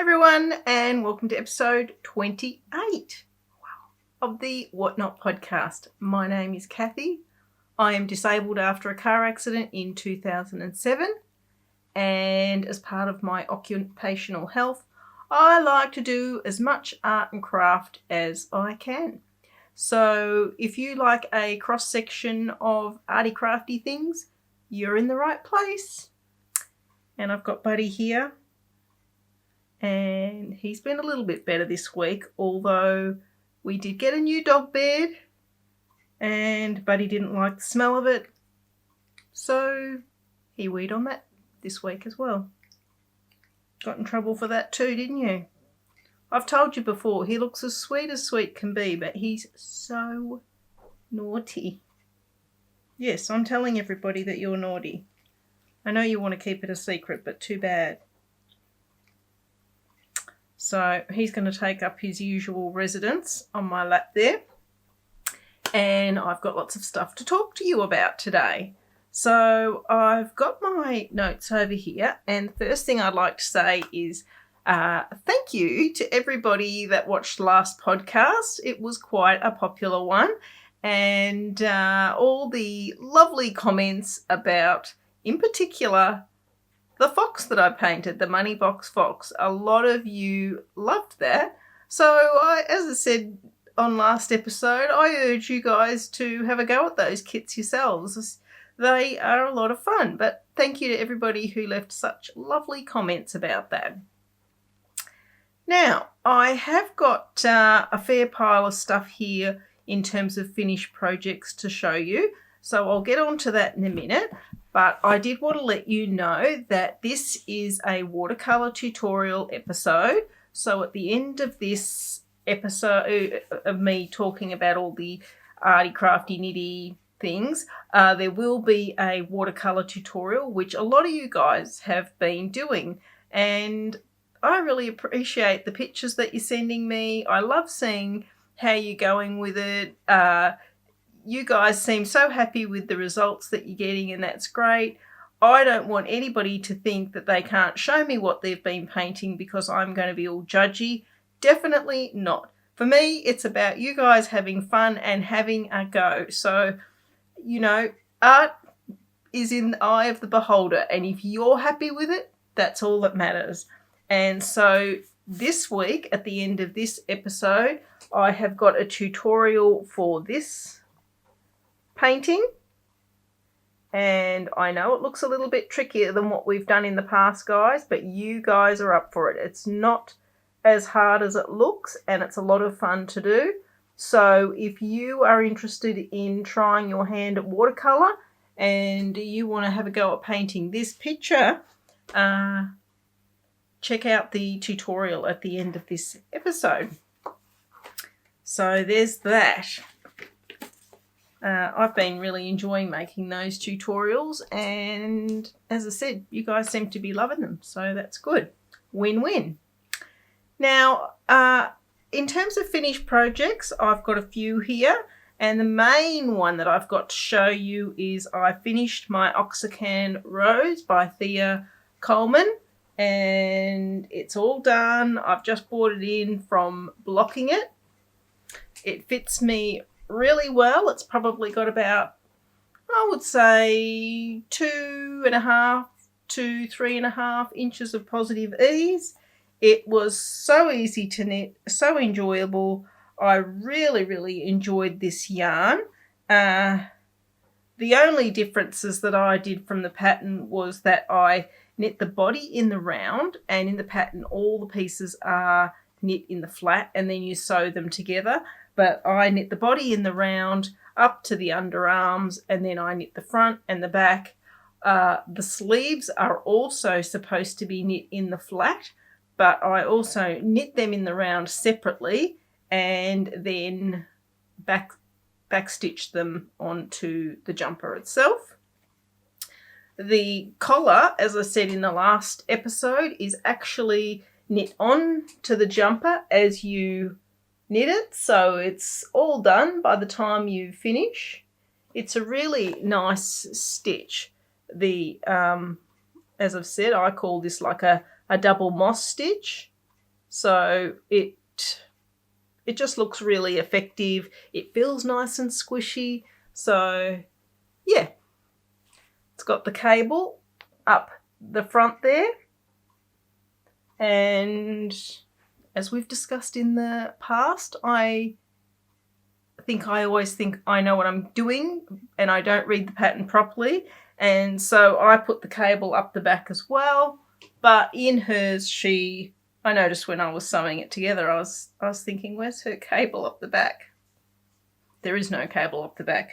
everyone, and welcome to episode 28 of the WhotKnot podcast. My name is Kathy. I am disabled after a car accident in 2007, and as part of my occupational health, I like to do as much art and craft as I can. So if you like a cross-section of arty crafty things, you're in the right place. And I've got Buddy here. And he's been a little bit better this week, although we did get a new dog bed and Buddy didn't like the smell of it, so he weed on that this week as well. Got in trouble for that too, didn't you? I've told you before, he looks as sweet can be, but he's so naughty. Yes, I'm telling everybody that you're naughty. I know you want to keep it a secret, but too bad. So he's going to take up his usual residence on my lap there. And I've got lots of stuff to talk to you about today. So I've got my notes over here. And the first thing I'd like to say is thank you to everybody that watched the last podcast. It was quite a popular one. And all the lovely comments about, in particular, the fox that I painted, the money box fox. A lot of you loved that. So as I said on last episode, I urge you guys to have a go at those kits yourselves. They are a lot of fun. But thank you to everybody who left such lovely comments about that. Now, I have got a fair pile of stuff here in terms of finished projects to show you. So I'll get on to that in a minute. But I did want to let you know that this is a watercolour tutorial episode. So at the end of this episode of me talking about all the arty crafty nitty things, there will be a watercolour tutorial, which a lot of you guys have been doing. And I really appreciate the pictures that you're sending me. I love seeing how you're going with it. You guys seem so happy with the results that you're getting, and that's great. I don't want anybody to think that they can't show me what they've been painting because I'm going to be all judgy. Definitely not. For me, it's about you guys having fun and having a go. So, you know, art is in the eye of the beholder, and if you're happy with it, that's all that matters. And so this week, at the end of this episode, I have got a tutorial for this painting, and I know it looks a little bit trickier than what we've done in the past, guys, but you guys are up for it. It's not as hard as it looks, and it's a lot of fun to do. So if you are interested in trying your hand at watercolour and you want to have a go at painting this picture, check out the tutorial at the end of this episode. So there's that. I've been really enjoying making those tutorials, and as I said, you guys seem to be loving them, so that's good. Win-win. Now, in terms of finished projects, I've got a few here, and the main one that I've got to show you is I finished my Oaxacan rose by Thea Coleman, and it's all done. I've just brought it in from blocking it. It fits me really well. It's probably got about, I would say, 2.5 to 3.5 inches of positive ease. It was so easy to knit, so enjoyable. I really enjoyed this yarn. The only differences that I did from the pattern was that I knit the body in the round, and in the pattern all the pieces are knit in the flat, and then you sew them together. But I knit the body in the round up to the underarms, and then I knit the front and the back. The sleeves are also supposed to be knit in the flat, but I also knit them in the round separately and then backstitch them onto the jumper itself. The collar, as I said in the last episode, is actually knit on to the jumper as you knit it, so it's all done by the time you finish. It's a really nice stitch. The as I've said, I call this like a double moss stitch. So it just looks really effective. It feels nice and squishy. So yeah, it's got the cable up the front there. And as we've discussed in the past, I always think I know what I'm doing and I don't read the pattern properly. And so I put the cable up the back as well. But in hers, I noticed when I was sewing it together, I was thinking, where's her cable up the back? There is no cable up the back.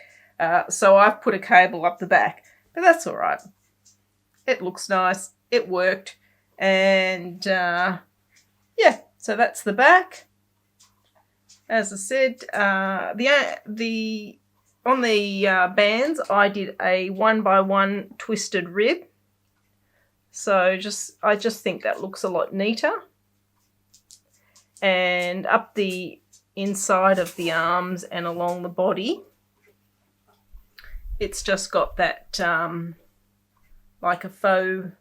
So I've put a cable up the back, but that's all right. It looks nice. It worked. And yeah, so that's the back. As I said, on the bands, I did a 1x1 twisted rib. So I just think that looks a lot neater. And up the inside of the arms and along the body, it's just got that like a faux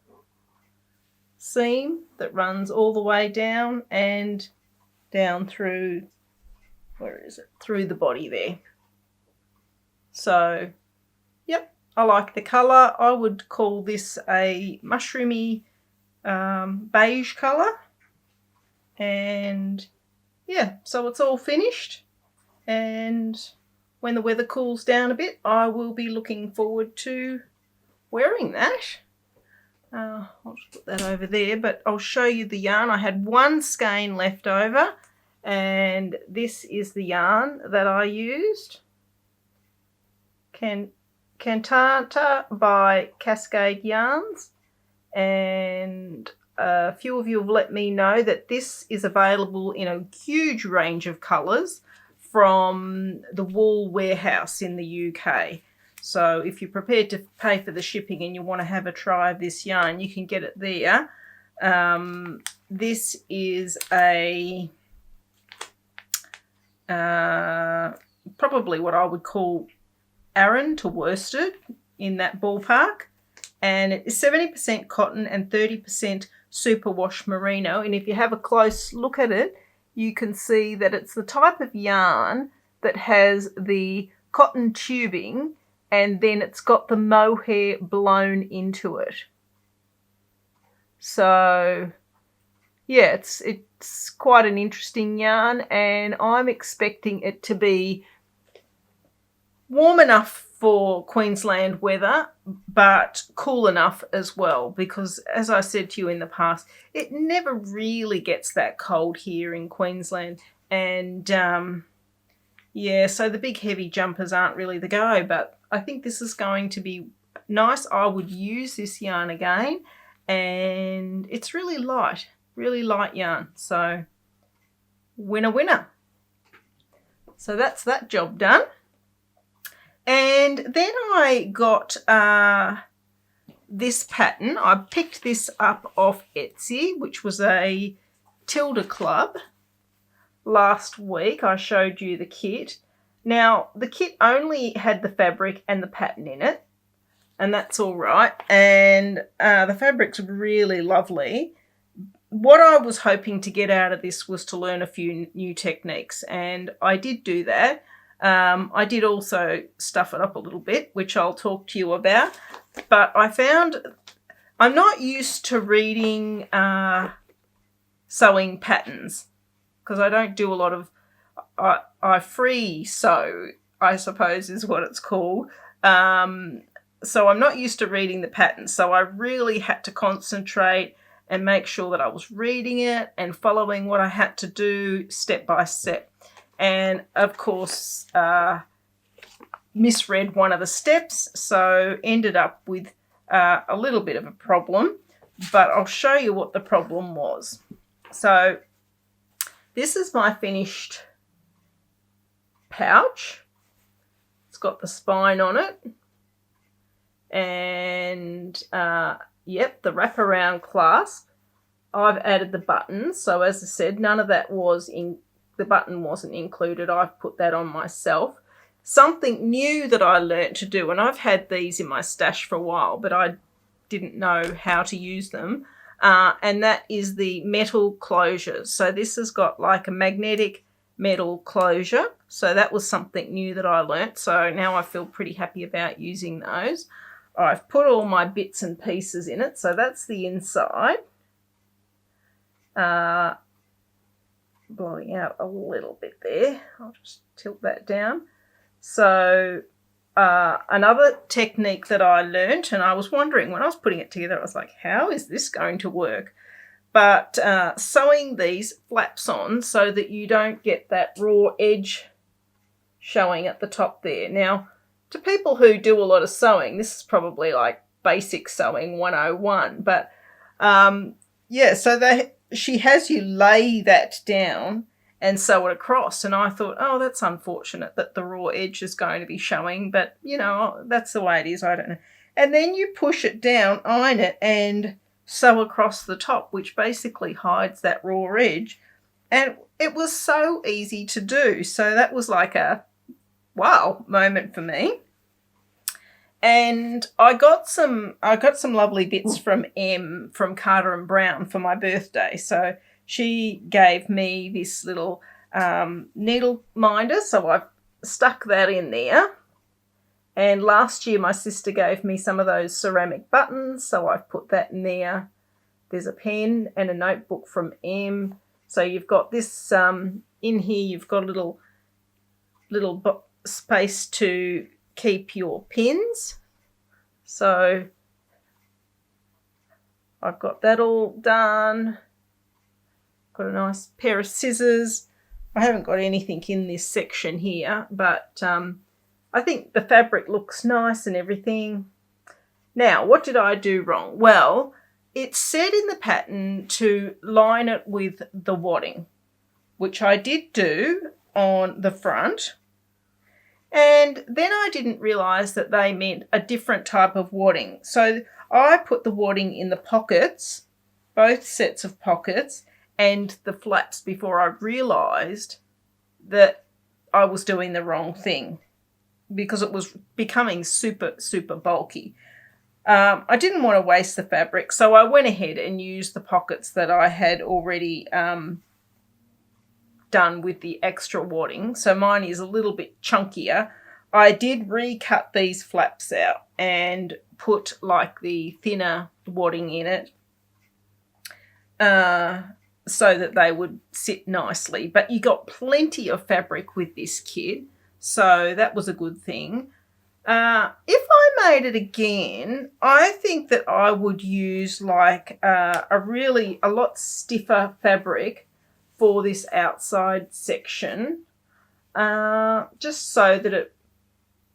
seam that runs all the way down and down through, through the body there. So yep, I like the colour. I would call this a mushroomy beige colour. And yeah, so it's all finished. And when the weather cools down a bit, I will be looking forward to wearing that. I'll just put that over there, but I'll show you the yarn. I had one skein left over, and this is the yarn that I used. Cantata by Cascade Yarns, and a few of you have let me know that this is available in a huge range of colours from the Wool Warehouse in the UK. So if you're prepared to pay for the shipping and you want to have a try of this yarn, you can get it there. This is a probably what I would call Aran to worsted, in that ballpark. And it is 70% cotton and 30% superwash merino. And if you have a close look at it, you can see that it's the type of yarn that has the cotton tubing and then it's got the mohair blown into it. So yeah, it's quite an interesting yarn, and I'm expecting it to be warm enough for Queensland weather, but cool enough as well, because as I said to you in the past, it never really gets that cold here in Queensland. And yeah, so the big heavy jumpers aren't really the go, but I think this is going to be nice. I would use this yarn again, and it's really light yarn. So winner, winner. So that's that job done. And then I got this pattern. I picked this up off Etsy, which was a Tilda Club. Last week I showed you the kit. Now, the kit only had the fabric and the pattern in it, and that's all right. And the fabric's really lovely. What I was hoping to get out of this was to learn a few new techniques, and I did do that. I did also stuff it up a little bit, which I'll talk to you about. But I found I'm not used to reading sewing patterns, because I don't do a lot of I free sew, I suppose is what it's called. So I'm not used to reading the patterns. So I really had to concentrate and make sure that I was reading it and following what I had to do step by step. And of course, misread one of the steps, so ended up with a little bit of a problem, but I'll show you what the problem was. So this is my finished pouch. It's got the spine on it, and yep, the wraparound clasp. I've added the buttons, so as I said, none of that was in. The button wasn't included. I've put that on myself. Something new that I learnt to do, and I've had these in my stash for a while, but I didn't know how to use them. and that is the metal closures. So this has got like a magnetic metal closure. So that was something new that I learnt. So now I feel pretty happy about using those. I've put all my bits and pieces in it. So that's the inside. Blowing out a little bit there. I'll just tilt that down. So another technique that I learnt, and I was wondering when I was putting it together, I was like, how is this going to work? But sewing these flaps on so that you don't get that raw edge showing at the top there. Now, to people who do a lot of sewing, this is probably like basic sewing 101. But yeah, so she has you lay that down and sew it across. And I thought, oh, that's unfortunate that the raw edge is going to be showing. But, you know, that's the way it is. I don't know. And then you push it down, iron it, and sew across the top, which basically hides that raw edge. And it was so easy to do. So that was like a wow moment for me. And I got some lovely bits from Em from Carter and Brown for my birthday. So she gave me this little needle minder, so I've stuck that in there. And last year my sister gave me some of those ceramic buttons, so I've put that in there. There's a pen and a notebook from Em. So you've got this in here. You've got a little space to keep your pins. So I've got that all done. Got a nice pair of scissors. I haven't got anything in this section here, but I think the fabric looks nice and everything. Now, what did I do wrong? Well, it said in the pattern to line it with the wadding, which I did do on the front. And then I didn't realise that they meant a different type of wadding. So I put the wadding in the pockets, both sets of pockets, and the flaps before I realised that I was doing the wrong thing because it was becoming super, super bulky. I didn't want to waste the fabric, so I went ahead and used the pockets that I had already done with the extra wadding. So mine is a little bit chunkier. I did recut these flaps out and put like the thinner wadding in it so that they would sit nicely. But you got plenty of fabric with this kit, so that was a good thing. If I made it again, I think that I would use like a lot stiffer fabric for this outside section, just so that it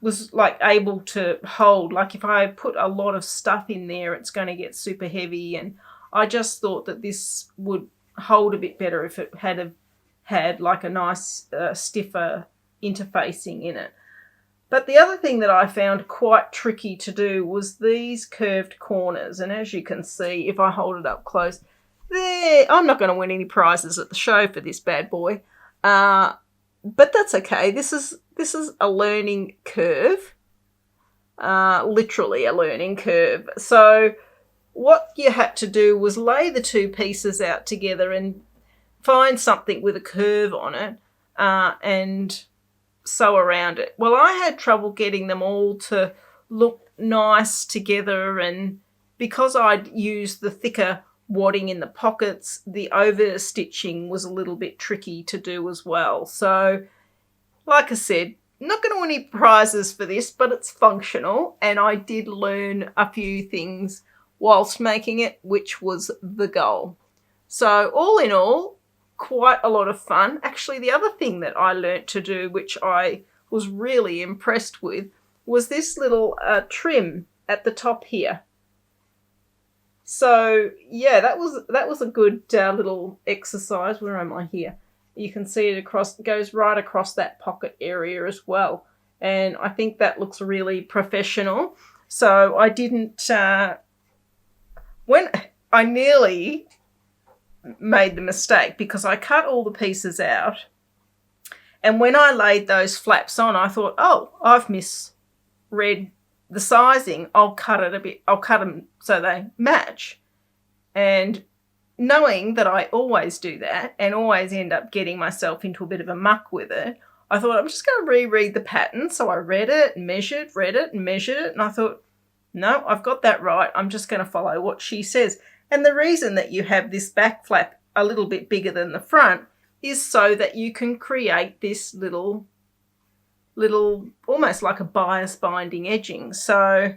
was like able to hold. Like if I put a lot of stuff in there, it's going to get super heavy, and I just thought that this would hold a bit better if it had like a nice stiffer interfacing in it. But the other thing that I found quite tricky to do was these curved corners. And as you can see, if I hold it up close, there, I'm not going to win any prizes at the show for this bad boy. But that's okay. This is a learning curve, literally a learning curve. So what you had to do was lay the two pieces out together and find something with a curve on it and sew around it. Well, I had trouble getting them all to look nice together, and because I'd used the thicker wadding in the pockets, the over stitching was a little bit tricky to do as well. So like I said, not going to win any prizes for this, but it's functional, and I did learn a few things whilst making it, which was the goal. So all in all, quite a lot of fun. Actually, the other thing that I learnt to do, which I was really impressed with, was this little trim at the top here. So yeah, that was a good little exercise. Where am I here? You can see it goes right across that pocket area as well, and I think that looks really professional. So I didn't when I nearly made the mistake because I cut all the pieces out, and when I laid those flaps on, I thought, oh, I've misread the sizing. I'll cut them so they match. And knowing that I always do that and always end up getting myself into a bit of a muck with it, I thought I'm just going to reread the pattern. So I read it and measured, read it and measured it. And I thought, no, I've got that right. I'm just going to follow what she says. And the reason that you have this back flap a little bit bigger than the front is so that you can create this little almost like a bias binding edging. So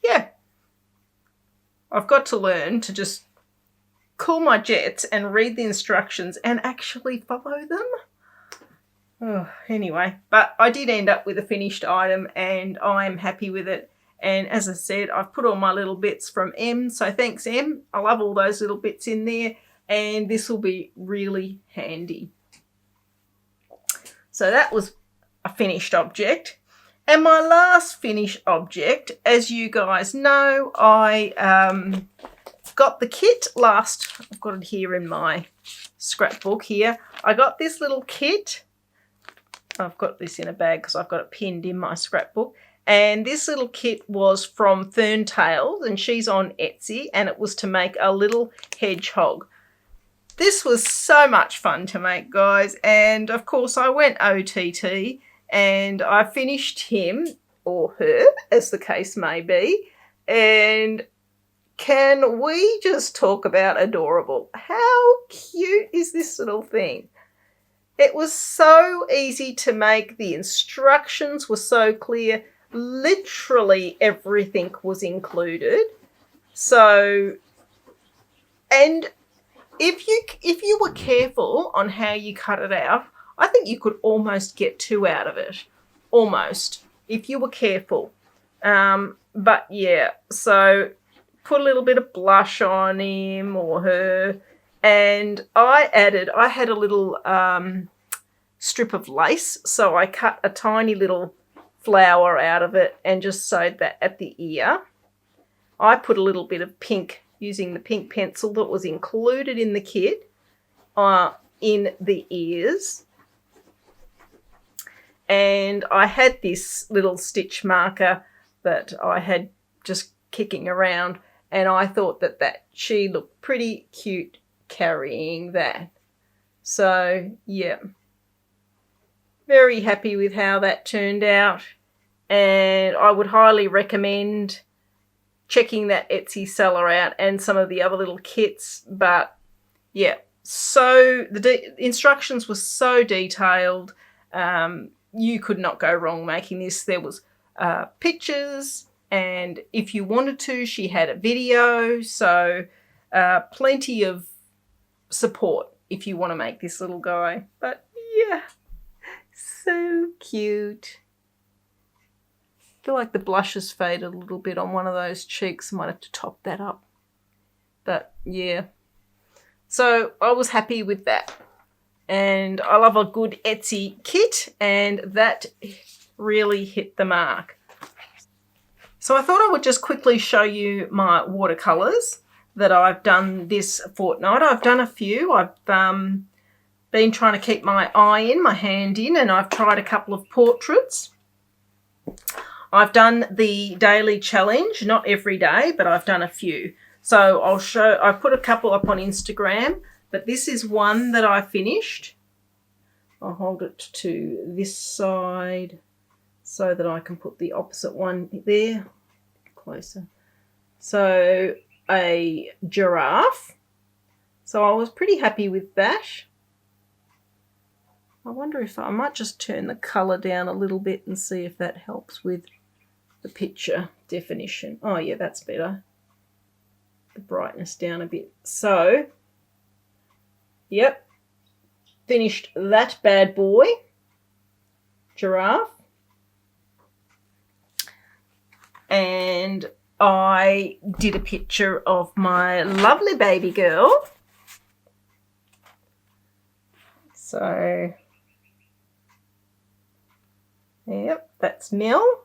yeah, I've got to learn to just cool my jets and read the instructions and actually follow them. Oh, anyway, but I did end up with a finished item and I'm happy with it. And as I said, I've put all my little bits from M, so thanks M. I love all those little bits in there, and this will be really handy. So that was a finished object. And my last finished object, as you guys know, I got the kit last. I've got it here in my scrapbook here. I got this little kit. I've got this in a bag because I've got it pinned in my scrapbook. And this little kit was from Ferntales, and she's on Etsy, and it was to make a little hedgehog. This was so much fun to make, guys, and of course I went OTT and I finished him, or her, as the case may be, and can we just talk about adorable? How cute is this little thing? It was so easy to make. The instructions were so clear. Literally everything was included. So, and if you were careful on how you cut it out, I think you could almost get 2 out of it. Almost, if you were careful. But yeah, so put a little bit of blush on him or her. And I had a little strip of lace. So I cut a tiny little flower out of it and just sewed that at the ear. I put a little bit of pink, using the pink pencil that was included in the kit, in the ears. And I had this little stitch marker that I had just kicking around, and I thought that she looked pretty cute carrying that. So yeah, very happy with how that turned out, and I would highly recommend checking that Etsy seller out and some of the other little kits. But yeah, so the instructions were so detailed. You could not go wrong making this. There was pictures, and if you wanted to, she had a video. So plenty of support if you want to make this little guy. But yeah, so cute. I feel like the blush has faded a little bit on one of those cheeks. I might have to top that up. But yeah, so I was happy with that. And I love a good Etsy kit, and that really hit the mark. So I thought I would just quickly show you my watercolours that I've done this fortnight. I've done a few. I've been trying to keep my hand in, and I've tried a couple of portraits. I've done the daily challenge, not every day, but I've done a few. So I put a couple up on Instagram. But this is one that I finished. I'll hold it to this side so that I can put the opposite one there. Closer. So a giraffe. So I was pretty happy with that. I wonder if I might just turn the colour down a little bit and see if that helps with the picture definition. Oh yeah, that's better. The brightness down a bit. So yep, finished that bad boy, giraffe, and I did a picture of my lovely baby girl. So, yep, that's Mel,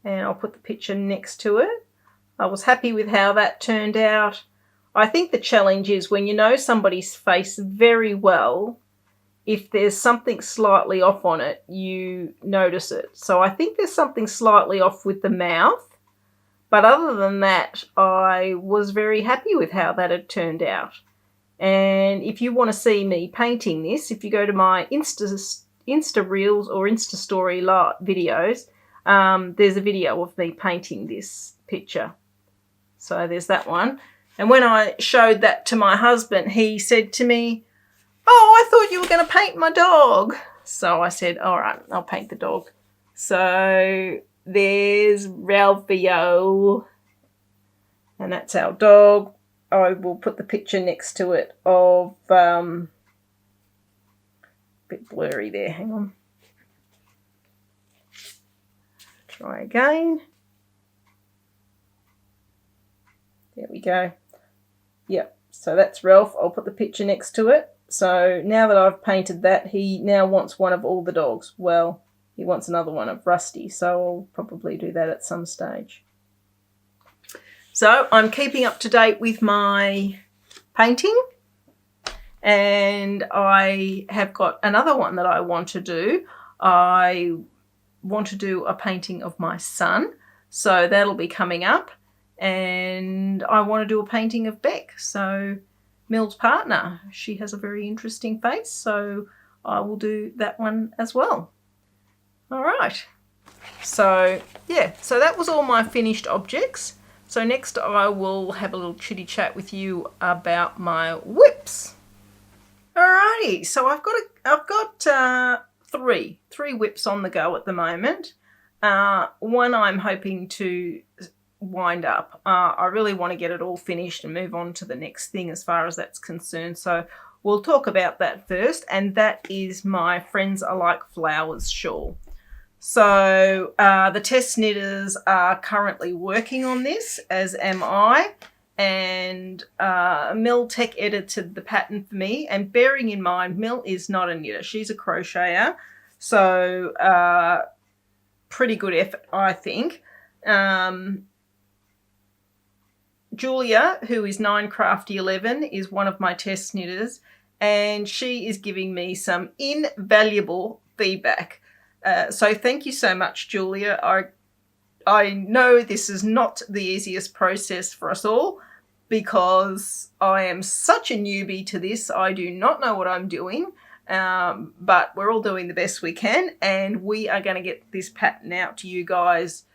and I'll put the picture next to it. I was happy with how that turned out. I think the challenge is when you know somebody's face very well, if there's something slightly off on it, you notice it. So I think there's something slightly off with the mouth, But other than that, I was very happy with how that had turned out. And if you want to see me painting this, if you go to my Insta Reels or Insta Story videos, there's a video of me painting this picture. So there's that one. And when I showed that to my husband, he said to me, "Oh, I thought you were going to paint my dog." So I said, "All right, I'll paint the dog." So there's Ralphio, and that's our dog. I will put the picture next to it of, a bit blurry there, hang on. Try again. There we go. Yep, so that's Ralph. I'll put the picture next to it. So now that I've painted that, he now wants one of all the dogs. Well, he wants another one of Rusty, so I'll probably do that at some stage. So I'm keeping up to date with my painting, and I have got another one that I want to do. I want to do a painting of my son, so that'll be coming up. And I want to do a painting of Beck, so Mill's partner. She has a very interesting face, so I will do that one as well. All right. So, yeah, so that was all my finished objects. So next I will have a little chitty chat with you about my whips. Alrighty, so I've got three whips on the go at the moment. One I'm hoping to wind up. I really want to get it all finished and move on to the next thing as far as that's concerned. So we'll talk about that first, and that is my Friends Are Like Flowers shawl. So the Tess knitters are currently working on this, as am I, and Mill tech edited the pattern for me. And bearing in mind, Mill is not a knitter, she's a crocheter, so pretty good effort, I think. Julia, who is 9crafty11, is one of my Tess knitters, and she is giving me some invaluable feedback. So thank you so much, Julia. I know this is not the easiest process for us all, because I am such a newbie to this. I do not know what I'm doing, but we're all doing the best we can, and we are going to get this pattern out to you guys.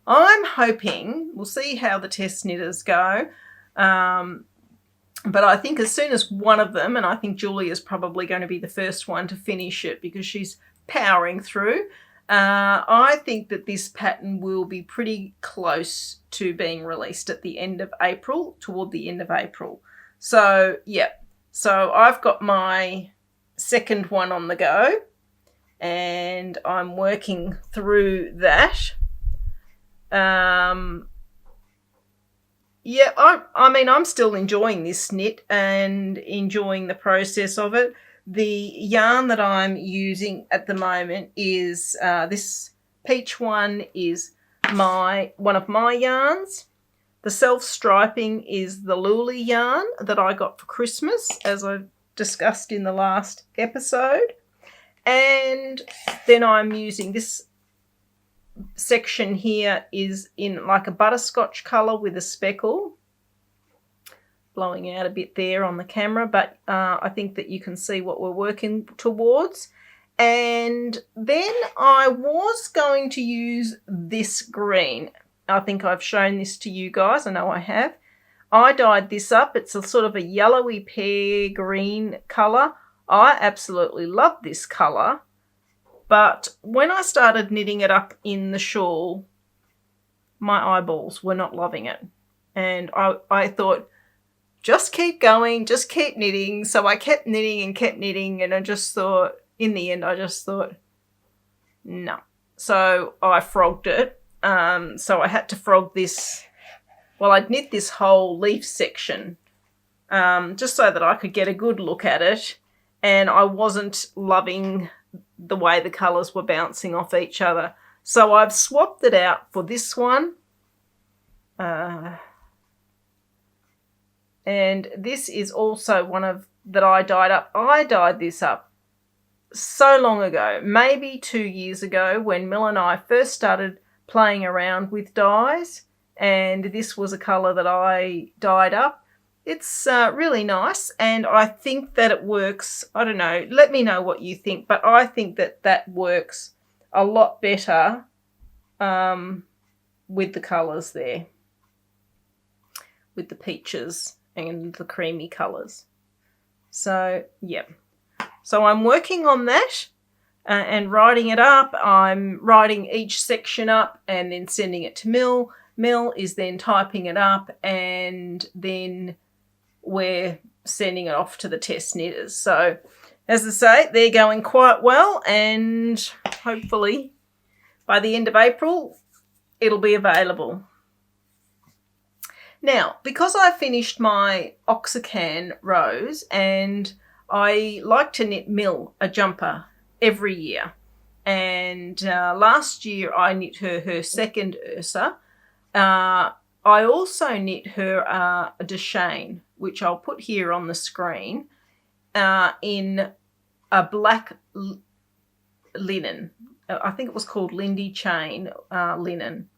I'm hoping, we'll see how the Tess knitters go, but I think as soon as one of them, and I think Julia's probably going to be the first one to finish it because she's powering through, I think that this pattern will be pretty close to being released at the end of April, toward the end of April. So, yeah, so I've got my second one on the go, and I'm working through that. Yeah, I mean, I'm still enjoying this knit and enjoying the process of it. The yarn that I'm using at the moment is this peach one is one of my yarns. The self-striping is the Luli yarn that I got for Christmas, as I discussed in the last episode. And then I'm using this section here is in like a butterscotch colour with a speckle. Blowing out a bit there on the camera, but I think that you can see what we're working towards. And then I was going to use this green. I think I've shown this to you guys. I know I have. I dyed this up. It's a sort of a yellowy pear green colour. I absolutely love this colour. But when I started knitting it up in the shawl, my eyeballs were not loving it. And I thought, just keep going, just keep knitting. So I kept knitting, and I just thought, in the end, I just thought, no. So I frogged it. So I had to frog this. Well, I'd knit this whole leaf section just so that I could get a good look at it. And I wasn't loving the way the colours were bouncing off each other. So I've swapped it out for this one. And this is also one of that I dyed up. I dyed this up so long ago, maybe 2 years ago, when Mill and I first started playing around with dyes. and this was a colour that I dyed up. It's really nice, and I think that it works. I don't know, let me know what you think, but I think that that works a lot better with the colours there, with the peaches and the creamy colours. So, yeah. So I'm working on that and writing it up. I'm writing each section up and then sending it to Mill. Mill is then typing it up, and then we're sending it off to the test knitters. So, as I say, they're going quite well, and hopefully by the end of April, it'll be available. Now, because I finished my Oaxacan rose, and I like to knit Mill a jumper every year, and last year I knit her second Ursa. I also knit her a Deschain, which I'll put here on the screen, in a black linen. I think it was called Lindy Chain linen.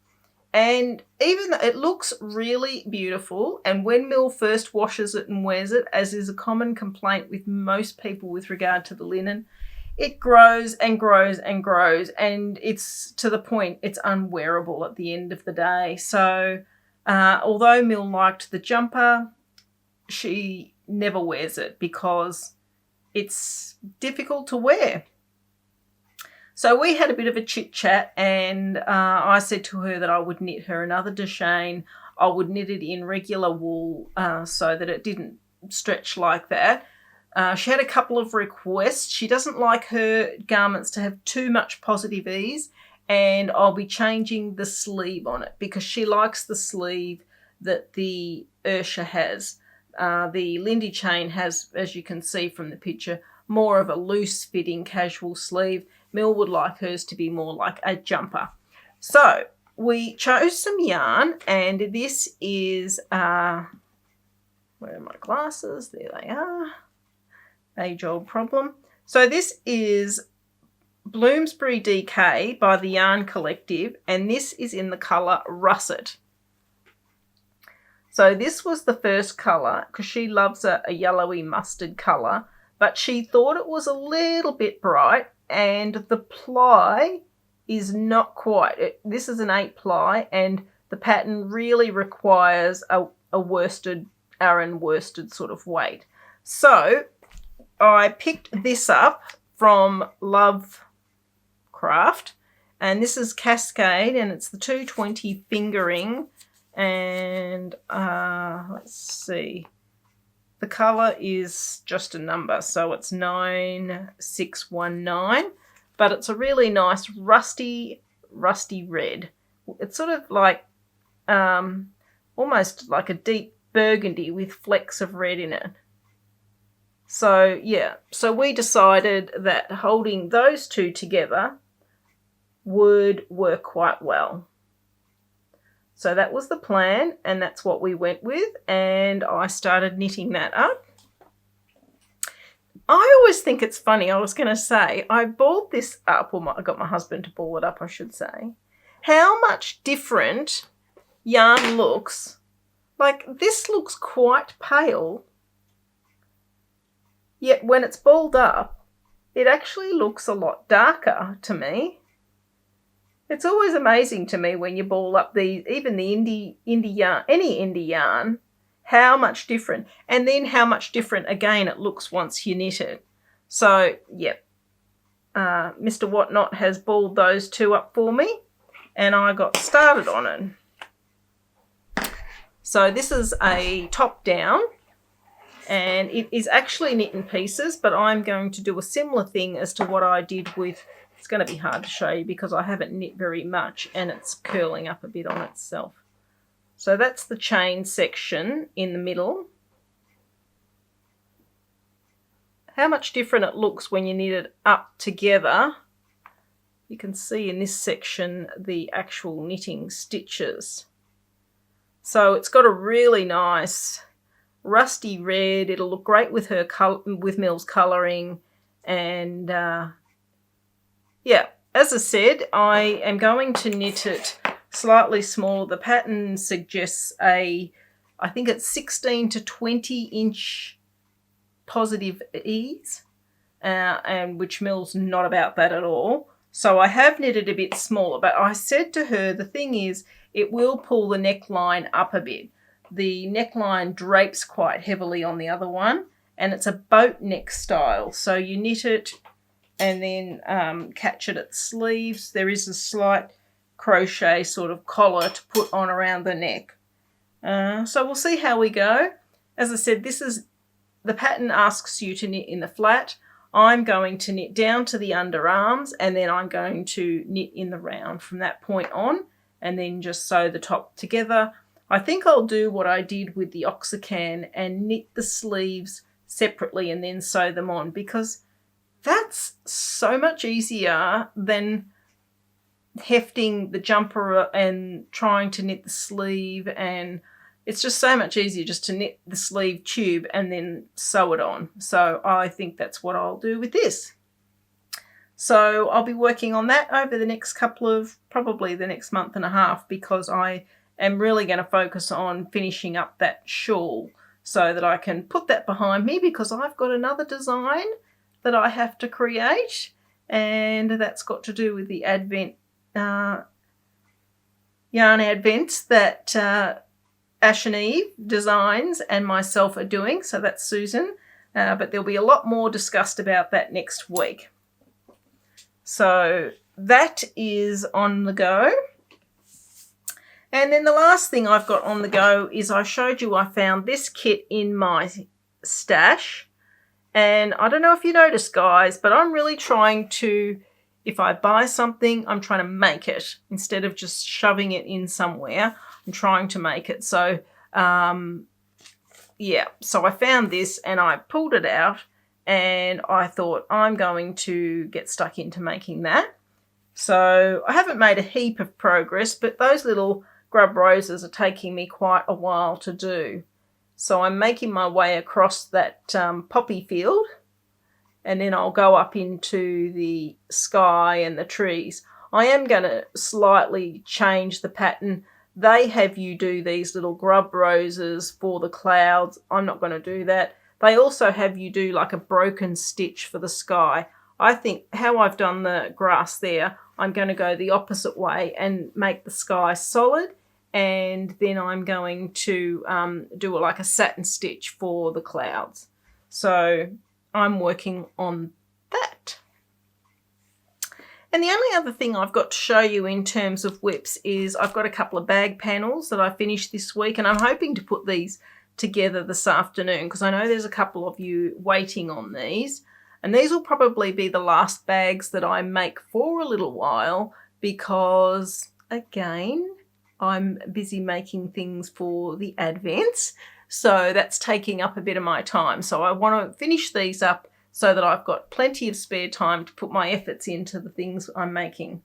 And even though it looks really beautiful, and when Mill first washes it and wears it, as is a common complaint with most people with regard to the linen, it grows and grows and grows, and it's to the point it's unwearable at the end of the day. So although Mill liked the jumper, she never wears it because it's difficult to wear. So we had a bit of a chit chat, and I said to her that I would knit her another Deschain. I would knit it in regular wool so that it didn't stretch like that. She had a couple of requests. She doesn't like her garments to have too much positive ease, and I'll be changing the sleeve on it because she likes the sleeve that the Ursa has. The Lindy Chain has, as you can see from the picture, more of a loose fitting casual sleeve. Mill would like hers to be more like a jumper. So we chose some yarn, and this is, where are my glasses? There they are. Age old problem. So this is Bloomsbury DK by the Yarn Collective, and this is in the colour Russet. So this was the first colour because she loves a yellowy mustard colour, but she thought it was a little bit bright, and the ply is not quite. This is an 8 ply, and the pattern really requires a worsted, Aran worsted sort of weight. So I picked this up from Love Craft, and this is Cascade, and it's the 220 fingering, and let's see, the colour is just a number, so it's 9619, but it's a really nice rusty red. It's sort of like almost like a deep burgundy with flecks of red in it. So yeah, so we decided that holding those two together would work quite well. So that was the plan, and that's what we went with, and I started knitting that up. I always think it's funny, I was going to say, I balled this up, or I got my husband to ball it up, I should say, how much different yarn looks. Like, this looks quite pale, yet when it's balled up, it actually looks a lot darker to me. It's always amazing to me when you ball up these, even the indie yarn, any indie yarn, how much different. And then how much different again it looks once you knit it. So, yep. Mr. WhotKnot has balled those two up for me, and I got started on it. So this is a top down, and it is actually knit in pieces, but I'm going to do a similar thing as to what I did with. It's going to be hard to show you because I haven't knit very much and it's curling up a bit on itself. So that's the chain section in the middle. How much different it looks when you knit it up together. You can see in this section the actual knitting stitches. So it's got a really nice rusty red. It'll look great with her with Mill's colouring, and yeah, as I said, I am going to knit it slightly smaller. The pattern suggests I think it's 16 to 20 inch positive ease, and which Mill's not about that at all. So I have knitted a bit smaller, but I said to her, the thing is, it will pull the neckline up a bit. The neckline drapes quite heavily on the other one, and it's a boat neck style. So you knit it and then catch it at the sleeves. There is a slight crochet sort of collar to put on around the neck. So we'll see how we go. As I said, the pattern asks you to knit in the flat. I'm going to knit down to the underarms, and then I'm going to knit in the round from that point on, and then just sew the top together. I think I'll do what I did with the Oaxacan and knit the sleeves separately and then sew them on, because that's so much easier than hefting the jumper and trying to knit the sleeve, and it's just so much easier just to knit the sleeve tube and then sew it on. So I think that's what I'll do with this. So I'll be working on that over the next probably the next month and a half, because I am really going to focus on finishing up that shawl so that I can put that behind me, because I've got another design that I have to create, and that's got to do with the Advent yarn advents that Ash and Eve designs and myself are doing. So that's Susan, but there'll be a lot more discussed about that next week. So that is on the go. And then the last thing I've got on the go is I showed you I found this kit in my stash. And I don't know if you noticed, guys, but I'm really trying to, if I buy something, I'm trying to make it instead of just shoving it in somewhere. I'm trying to make it. So, yeah, so I found this and I pulled it out, and I thought I'm going to get stuck into making that. So I haven't made a heap of progress, but those little grub roses are taking me quite a while to do. So I'm making my way across that poppy field, and then I'll go up into the sky and the trees. I am going to slightly change the pattern. They have you do these little grub roses for the clouds. I'm not going to do that. They also have you do like a broken stitch for the sky. I think how I've done the grass there, I'm going to go the opposite way and make the sky solid, and then I'm going to do like a satin stitch for the clouds. So I'm working on that. And the only other thing I've got to show you in terms of whips is I've got a couple of bag panels that I finished this week, and I'm hoping to put these together this afternoon, because I know there's a couple of you waiting on these. And these will probably be the last bags that I make for a little while, because, again, I'm busy making things for the Advents. So that's taking up a bit of my time. So I want to finish these up so that I've got plenty of spare time to put my efforts into the things I'm making.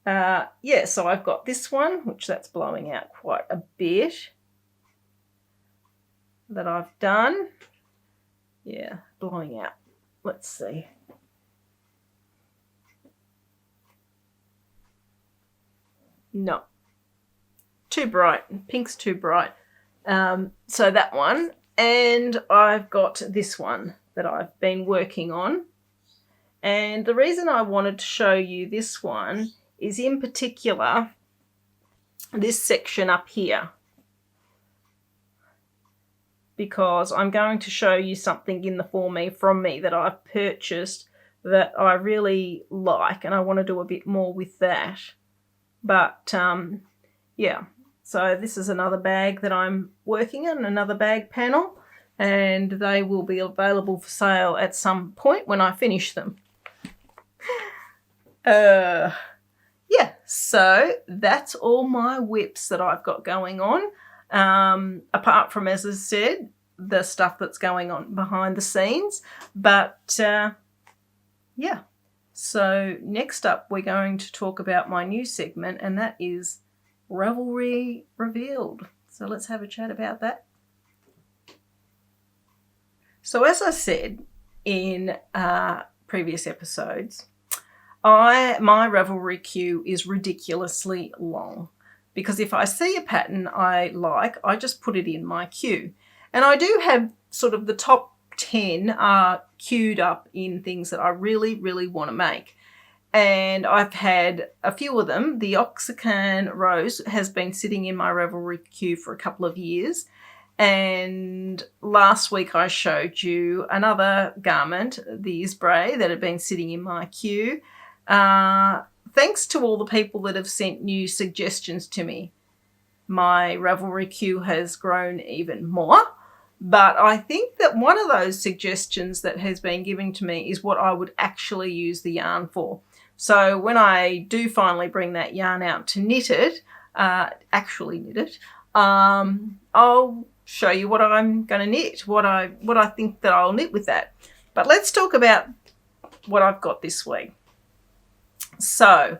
Yeah, so I've got this one, which that's blowing out quite a bit, that I've done. Yeah, blowing out. Let's see. No. Too bright. Pink's too bright. So that one. And I've got this one that I've been working on. And the reason I wanted to show you this one is, in particular, this section up here, because I'm going to show you something in the from me that I've purchased that I really like, and I want to do a bit more with that. But yeah, so this is another bag that I'm working on, another bag panel, and they will be available for sale at some point when I finish them. Yeah, so that's all my whips that I've got going on. Apart from, as I said, the stuff that's going on behind the scenes. But yeah, so next up we're going to talk about my new segment, and that is Ravelry Revealed. So let's have a chat about that. So as I said in previous episodes, my Ravelry queue is ridiculously long, because if I see a pattern I like, I just put it in my queue. And I do have sort of the top 10 are queued up in things that I really, really want to make. And I've had a few of them. The Oaxacan rose has been sitting in my Ravelry queue for a couple of years. And last week I showed you another garment, the Isbray, that had been sitting in my queue. Thanks to all the people that have sent new suggestions to me, my Ravelry queue has grown even more. But I think that one of those suggestions that has been given to me is what I would actually use the yarn for. So when I do finally bring that yarn out to knit it, actually knit it, I'll show you what I'm going to knit, what I think that I'll knit with that. But let's talk about what I've got this week. So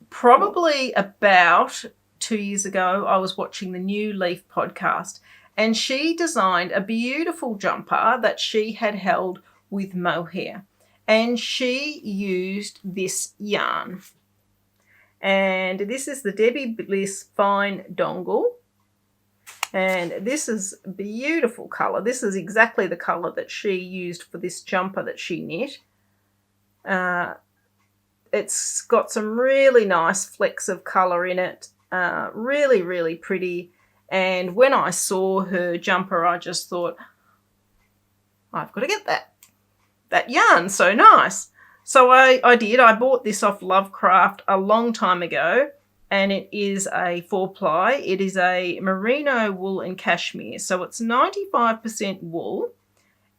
probably about 2 years ago, I was watching the New Leaf podcast, and she designed a beautiful jumper that she had held with mohair. And she used this yarn. And this is the Debbie Bliss Fine Donegal. And this is a beautiful colour. This is exactly the colour that she used for this jumper that she knit. It's got some really nice flecks of colour in it. Really, really pretty. And when I saw her jumper, I just thought, I've got to get that yarn, so nice. So I did. I bought this off Lovecraft a long time ago, and it is a 4-ply. It is a merino wool and cashmere. So it's 95% wool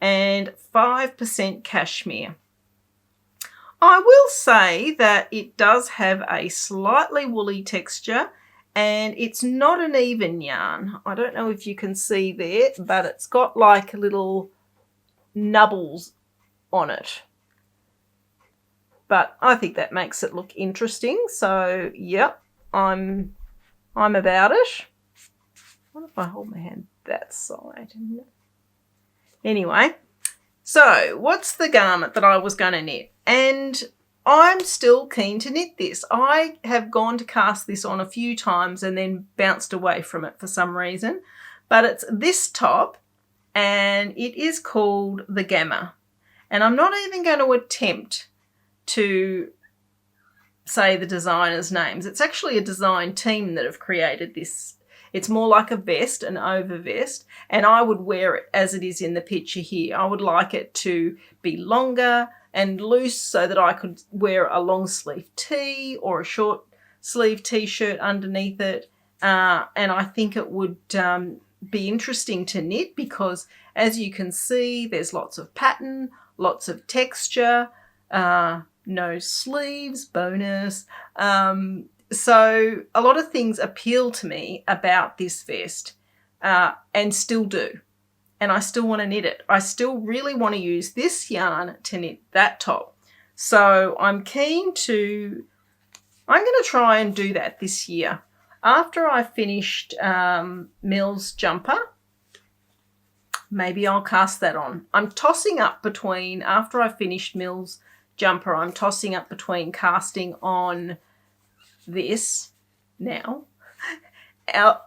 and 5% cashmere. I will say that it does have a slightly woolly texture, and it's not an even yarn. I don't know if you can see there, but it's got like little nubbles on it. But I think that makes it look interesting. So, yep, I'm about it. What if I hold my hand that side? Anyway, so what's the garment that I was going to knit? And I'm still keen to knit this. I have gone to cast this on a few times and then bounced away from it for some reason. But it's this top, and it is called the Gamma. And I'm not even going to attempt to say the designer's names. It's actually a design team that have created this. It's more like a vest, an over vest, and I would wear it as it is in the picture here. I would like it to be longer and loose so that I could wear a long sleeve tee or a short sleeve t-shirt underneath it. And I think it would be interesting to knit because, as you can see, there's lots of pattern, lots of texture, no sleeves, bonus. So a lot of things appeal to me about this vest and still do. And I still want to knit it. I still really want to use this yarn to knit that top. So I'm going to try and do that this year. After I finished Mill's jumper, maybe I'll cast that on. I'm tossing up between, after I finished Mill's jumper, I'm tossing up between casting on this now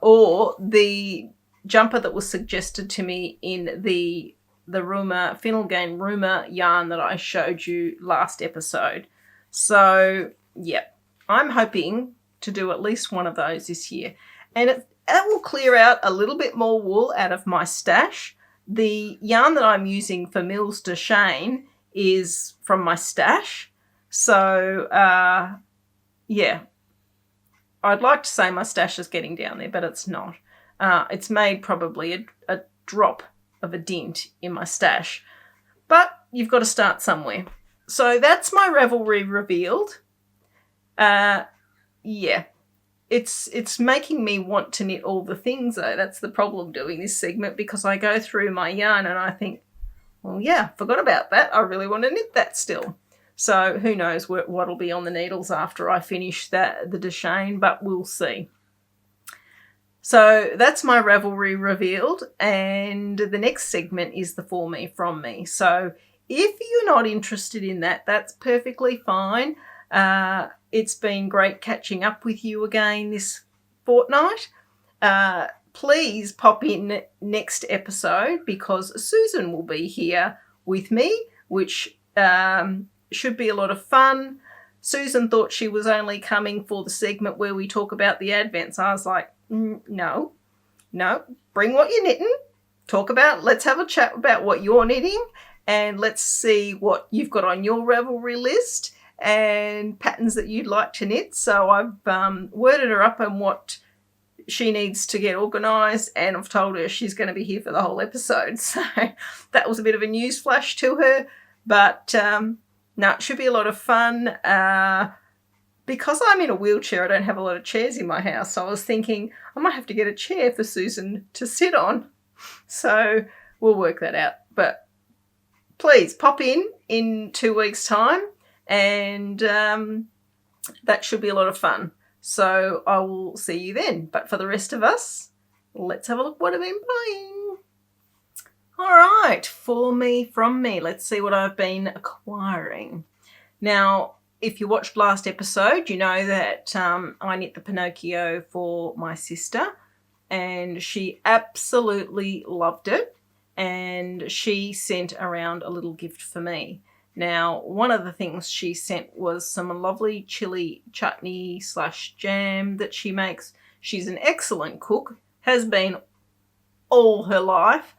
or the jumper that was suggested to me in the Rumour, Finnegan Rumour yarn that I showed you last episode. So, yeah, I'm hoping to do at least one of those this year. And it will clear out a little bit more wool out of my stash. The yarn that I'm using for Mill's Deschain is from my stash. So, yeah, I'd like to say my stash is getting down there, but it's not. It's made probably a drop of a dint in my stash. But you've got to start somewhere. So that's my Ravelry revealed. Yeah, it's making me want to knit all the things, though. That's the problem doing this segment, because I go through my yarn and I think, well, yeah, forgot about that. I really want to knit that still. So who knows what'll be on the needles after I finish the Deschain, but we'll see. So that's my Ravelry revealed, and the next segment is the For Me From Me. So if you're not interested in that, that's perfectly fine. It's been great catching up with you again this fortnight. Please pop in next episode because Susan will be here with me, which should be a lot of fun. Susan thought she was only coming for the segment where we talk about the Advents. I was like, no, bring what you're knitting. Let's have a chat about what you're knitting and let's see what you've got on your Ravelry list and patterns that you'd like to knit. So I've worded her up on what she needs to get organised and I've told her she's going to be here for the whole episode. So that was a bit of a news flash to her. But no, it should be a lot of fun. Because I'm in a wheelchair, I don't have a lot of chairs in my house. So I was thinking I might have to get a chair for Susan to sit on. So we'll work that out. But please pop in 2 weeks' time and that should be a lot of fun. So I will see you then. But for the rest of us, let's have a look what I've been buying. All right, from me, let's see what I've been acquiring. Now, if you watched last episode, you know that I knit the Pinocchio for my sister and she absolutely loved it and she sent around a little gift for me. Now, one of the things she sent was some lovely chili chutney / jam that she makes. She's an excellent cook, has been all her life.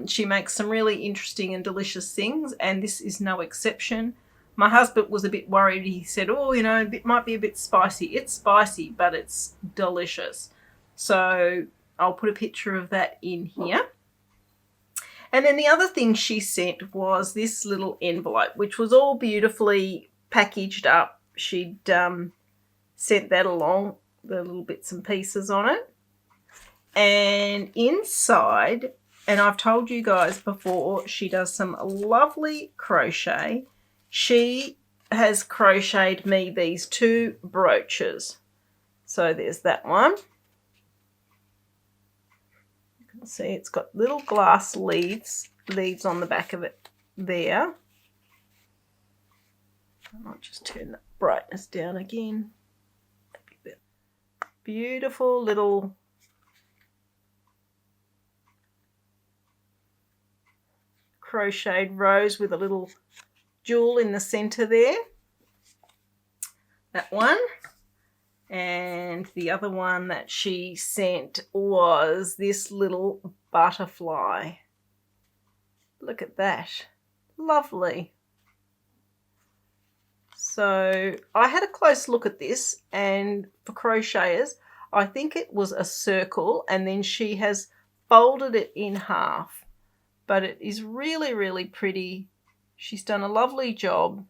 She makes some really interesting and delicious things, and this is no exception. My husband was a bit worried. He said, it might be a bit spicy. It's spicy, but it's delicious. So I'll put a picture of that in here. And then the other thing she sent was this little envelope, which was all beautifully packaged up. She'd sent that along, the little bits and pieces on it. And inside, and I've told you guys before, she does some lovely crochet. She has crocheted me these 2 brooches. So there's that one. See, it's got little glass leaves on the back of it there. I might just turn the brightness down again. Beautiful little crocheted rose with a little jewel in the center there. That one. And the other one that she sent was this little butterfly. Look at that. Lovely. So I had a close look at this, and for crocheters, I think it was a circle, and then she has folded it in half. But it is really, really pretty. She's done a lovely job.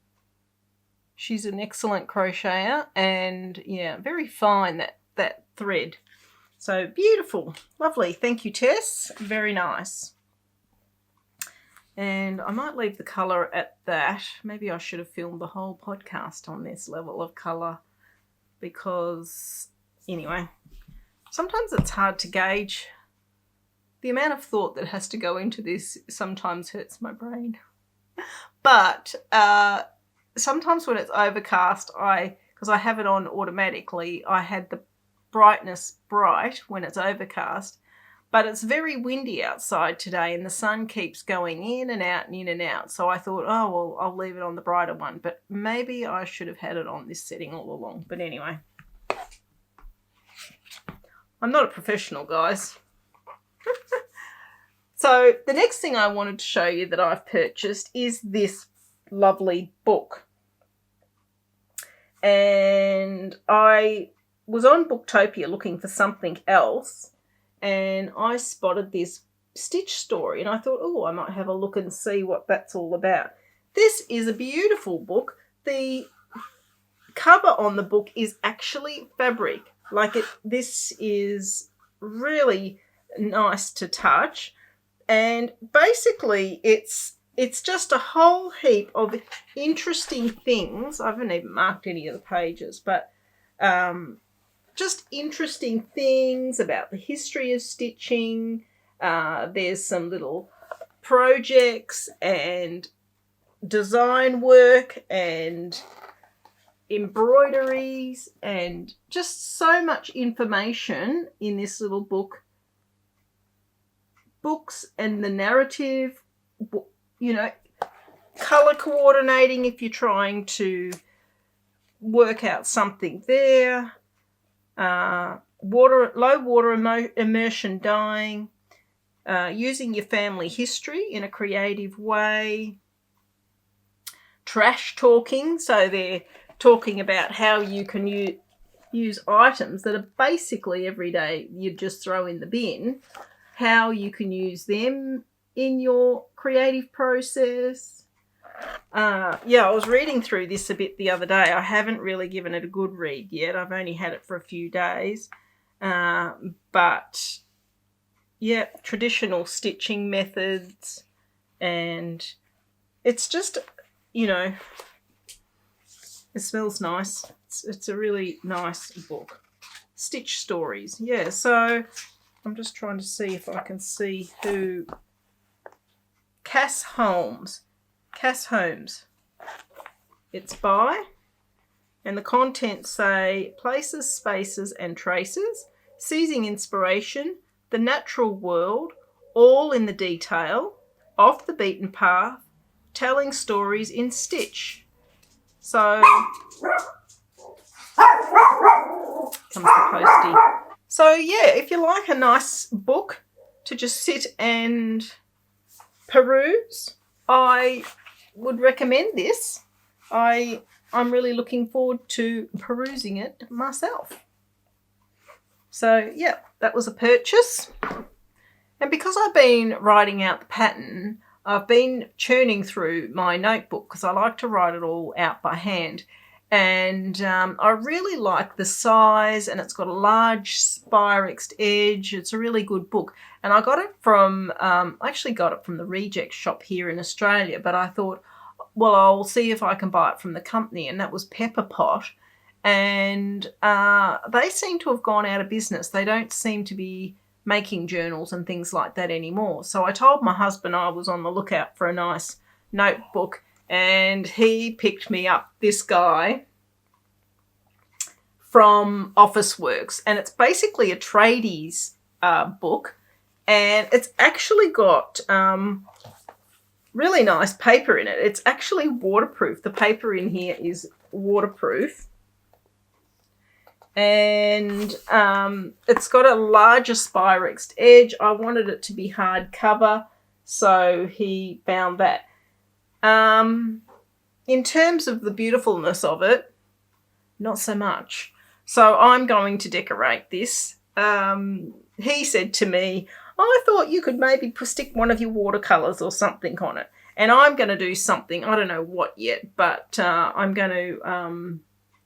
She's an excellent crocheter and yeah, very fine that thread. So beautiful, lovely. Thank you, Tess. Very nice. And I might leave the colour at that. Maybe I should have filmed the whole podcast on this level of colour because, anyway, sometimes it's hard to gauge. The amount of thought that has to go into this sometimes hurts my brain. But sometimes when it's overcast, because I have it on automatically, I had the brightness bright when it's overcast. But it's very windy outside today and the sun keeps going in and out and in and out. So I thought, oh, well, I'll leave it on the brighter one. But maybe I should have had it on this setting all along. But anyway, I'm not a professional, guys. So the next thing I wanted to show you that I've purchased is this lovely book. And I was on Booktopia looking for something else. And I spotted this Stitch story and I thought, oh, I might have a look and see what that's all about. This is a beautiful book. The cover on the book is actually fabric. This is really nice to touch. And basically it's just a whole heap of interesting things. I haven't even marked any of the pages, but just interesting things about the history of stitching. There's some little projects and design work and embroideries and just so much information in this little book. Books and the narrative, you know, colour coordinating if you're trying to work out something there, low water immersion dyeing, using your family history in a creative way, trash talking, so they're talking about how you can use items that are basically everyday you just throw in the bin, how you can use them in your creative process. I was reading through this a bit the other day. I haven't really given it a good read yet. I've only had it for a few days. But, yeah, traditional stitching methods. And it's just, you know, it smells nice. It's a really nice book. Stitch stories. Yeah, so I'm just trying to see if I can see who. Cass Holmes. It's by, and the contents say places, spaces and traces, seizing inspiration, the natural world, all in the detail, off the beaten path, telling stories in stitch. So, comes the postie. So yeah, if you like a nice book to just sit and peruse, I would recommend this. I'm really looking forward to perusing it myself. So yeah, that was a purchase. And because I've been writing out the pattern, I've been churning through my notebook because I like to write it all out by hand. And I really like the size, and it's got a large Spirexed edge. It's a really good book. And I got it from, I actually got it from the reject shop here in Australia, but I thought, well, I'll see if I can buy it from the company, and that was Pepper Pot. And they seem to have gone out of business. They don't seem to be making journals and things like that anymore. So I told my husband I was on the lookout for a nice notebook, and he picked me up this guy from Officeworks, and it's basically a tradies book, and it's actually got really nice paper in it. It's actually waterproof. The paper in here is waterproof, and it's got a larger Spirexed edge. I wanted it to be hardcover, so he found that. In terms of the beautifulness of it, not so much. So I'm going to decorate this. He said to me, I thought you could maybe stick one of your watercolours or something on it. And I'm going to do something, I don't know what yet, but I'm going to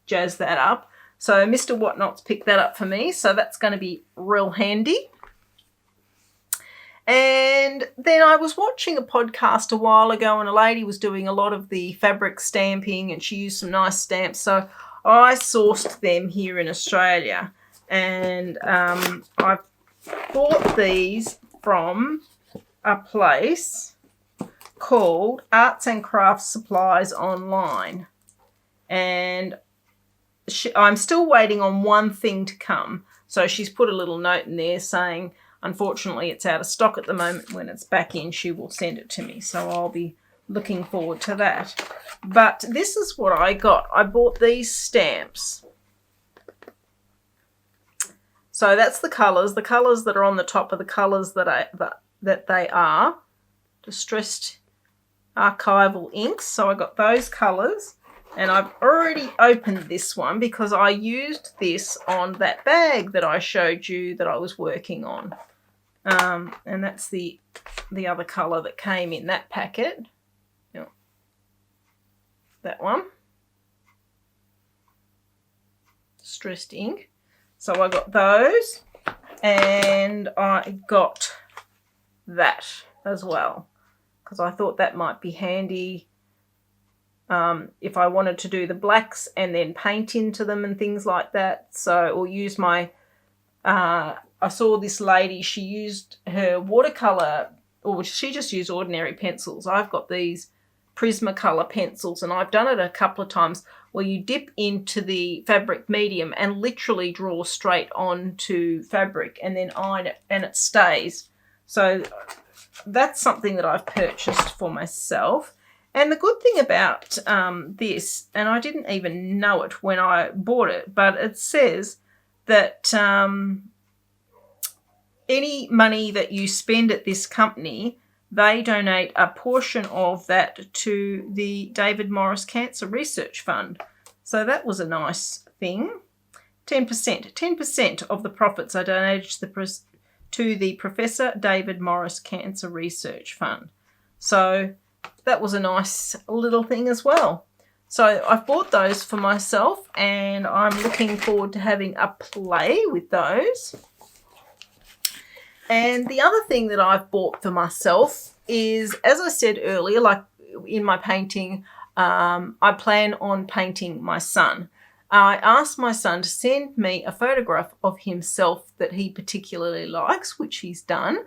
jazz that up. So Mr. WhotKnot's picked that up for me, so that's going to be real handy. And then I was watching a podcast a while ago, and a lady was doing a lot of the fabric stamping, and she used some nice stamps. So I sourced them here in Australia, and I bought these from a place called Arts and Crafts Supplies Online. And I'm still waiting on one thing to come. So she's put a little note in there saying, unfortunately, it's out of stock at the moment. When it's back in, she will send it to me. So I'll be looking forward to that. But this is what I got. I bought these stamps. So that's the colours. The colours that are on the top are the colours that they are. Distressed archival inks. So I got those colours. And I've already opened this one because I used this on that bag that I showed you that I was working on. And that's the other colour that came in that packet. You know, that one. Distressed ink. So I got those, and I got that as well because I thought that might be handy if I wanted to do the blacks and then paint into them and things like that. So, or use my, I saw this lady, she used her watercolour, or she just used ordinary pencils. I've got these Prismacolor pencils, and I've done it a couple of times where you dip into the fabric medium and literally draw straight onto fabric and then iron it and it stays. So that's something that I've purchased for myself. And the good thing about this, and I didn't even know it when I bought it, but it says that any money that you spend at this company, they donate a portion of that to the David Morris Cancer Research Fund. So that was a nice thing. 10% of the profits are donated to the Professor David Morris Cancer Research Fund. So that was a nice little thing as well. So I've bought those for myself, and I'm looking forward to having a play with those. And the other thing that I've bought for myself is, as I said earlier, like in my painting, I plan on painting my son. I asked my son to send me a photograph of himself that he particularly likes, which he's done.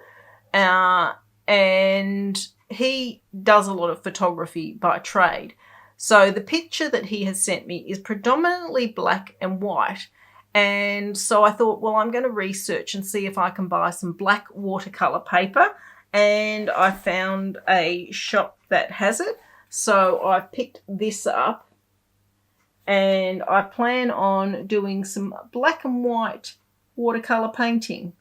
And he does a lot of photography by trade. So the picture that he has sent me is predominantly black and white. And so I thought, well, I'm going to research and see if I can buy some black watercolour paper. And I found a shop that has it. So I picked this up. And I plan on doing some black and white watercolour painting,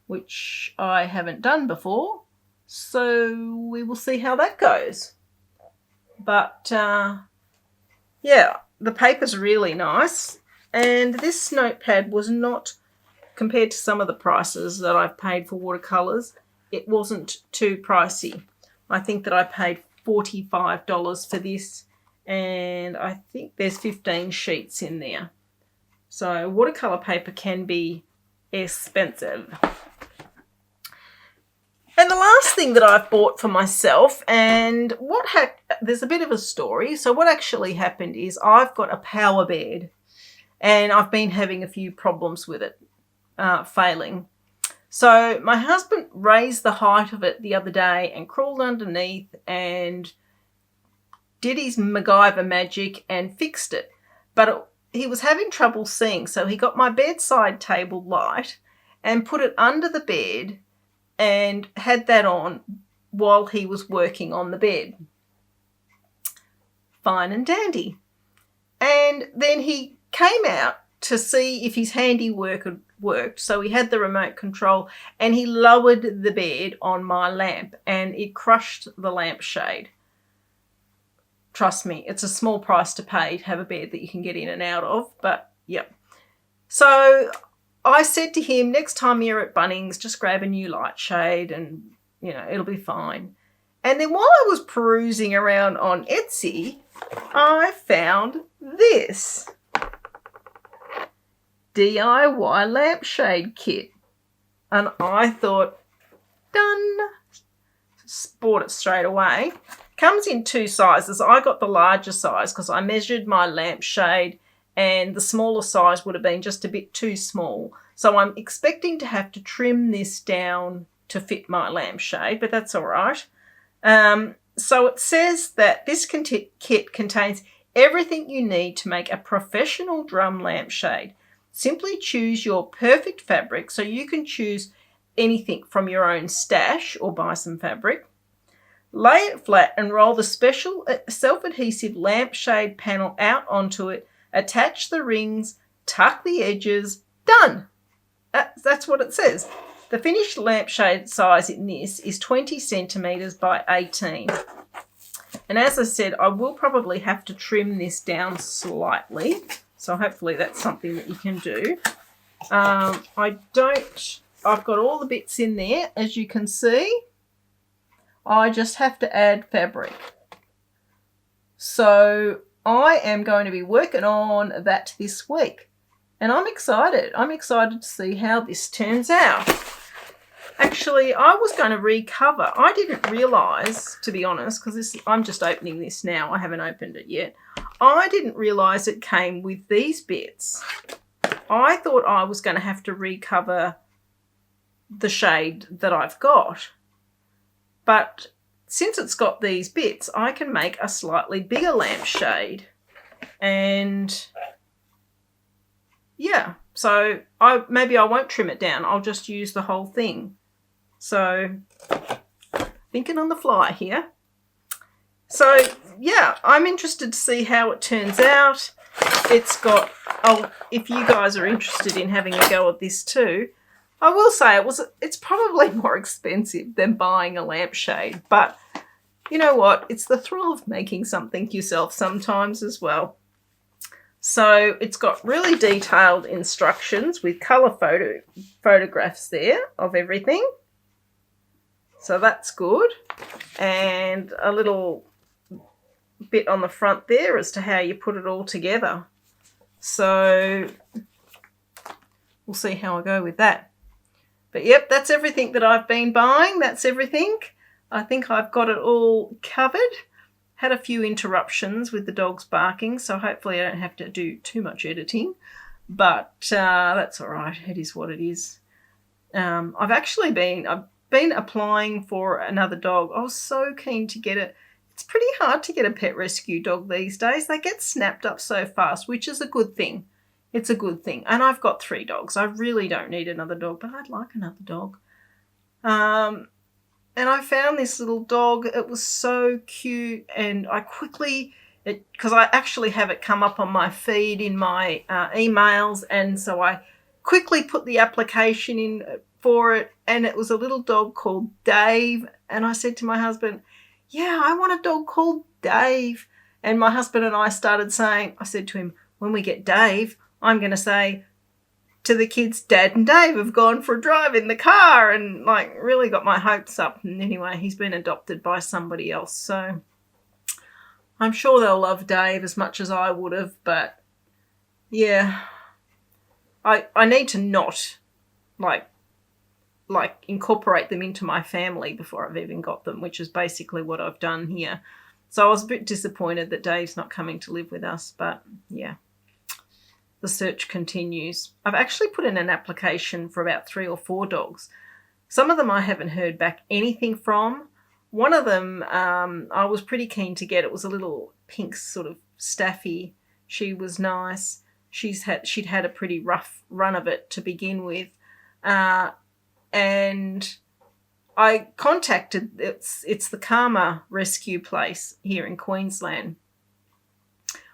which I haven't done before. So we will see how that goes. But, yeah, the paper's really nice. And this notepad was not, compared to some of the prices that I've paid for watercolours, it wasn't too pricey. I think that I paid $45 for this, and I think there's 15 sheets in there. So watercolour paper can be expensive. And the last thing that I've bought for myself, and there's a bit of a story. So what actually happened is I've got a power bed, and I've been having a few problems with it failing. So my husband raised the height of it the other day and crawled underneath and did his MacGyver magic and fixed it. But he was having trouble seeing, so he got my bedside table light and put it under the bed and had that on while he was working on the bed. Fine and dandy. And then he came out to see if his handiwork had worked. So he had the remote control and he lowered the bed on my lamp and it crushed the lampshade. Trust me, it's a small price to pay to have a bed that you can get in and out of, but yeah. So I said to him, next time you're at Bunnings, just grab a new light shade and, it'll be fine. And then while I was perusing around on Etsy, I found this DIY lampshade kit. And I thought, done. Bought it straight away. Comes in two sizes. I got the larger size because I measured my lampshade and the smaller size would have been just a bit too small. So I'm expecting to have to trim this down to fit my lampshade, but that's all right. So it says that this kit contains everything you need to make a professional drum lampshade. Simply choose your perfect fabric, so you can choose anything from your own stash or buy some fabric. Lay it flat and roll the special self-adhesive lampshade panel out onto it. Attach the rings, tuck the edges, done. That's what it says. The finished lampshade size in this is 20 centimetres by 18. And as I said, I will probably have to trim this down slightly. So hopefully that's something that you can do. I've got all the bits in there, as you can see. I just have to add fabric. So I am going to be working on that this week. And I'm excited. I'm excited to see how this turns out. Actually, I was going to recover. I didn't realise, to be honest, because I'm just opening this now. I haven't opened it yet. I didn't realise it came with these bits. I thought I was going to have to recover the shade that I've got. But since it's got these bits, I can make a slightly bigger lampshade. And yeah, so maybe I won't trim it down. I'll just use the whole thing. So thinking on the fly here. So yeah, I'm interested to see how it turns out. It's got, if you guys are interested in having a go at this too, I will say it's probably more expensive than buying a lampshade, but you know what? It's the thrill of making something yourself sometimes as well. So it's got really detailed instructions with colour photographs there of everything. So that's good. And a little bit on the front there as to how you put it all together. So we'll see how I go with that. But yep, that's everything that I've been buying. That's everything. I think I've got it all covered. Had a few interruptions with the dogs barking, so hopefully I don't have to do too much editing. But that's all right. It is what it is. I've been applying for another dog. I was so keen to get it. It's pretty hard to get a pet rescue dog these days. They get snapped up so fast, which is a good thing. It's a good thing. And I've got 3 dogs. I really don't need another dog, but I'd like another dog. And I found this little dog. It was so cute. And I quickly, because I actually have it come up on my feed in my emails. And so I quickly put the application in for it. And it was a little dog called Dave. And I said to my husband, yeah, I want a dog called Dave. And my husband and I started saying, I said to him, when we get Dave, I'm going to say to the kids, Dad and Dave have gone for a drive in the car, and like really got my hopes up. And anyway, he's been adopted by somebody else. So I'm sure they'll love Dave as much as I would have. But yeah, I need to not like incorporate them into my family before I've even got them, which is basically what I've done here. So I was a bit disappointed that Dave's not coming to live with us, but yeah, the search continues. I've actually put in an application for about 3 or 4 dogs. Some of them I haven't heard back anything from. One of them I was pretty keen to get. It was a little pink sort of staffy. She was nice. She'd had a pretty rough run of it to begin with. And I contacted, it's the Karma Rescue Place here in Queensland.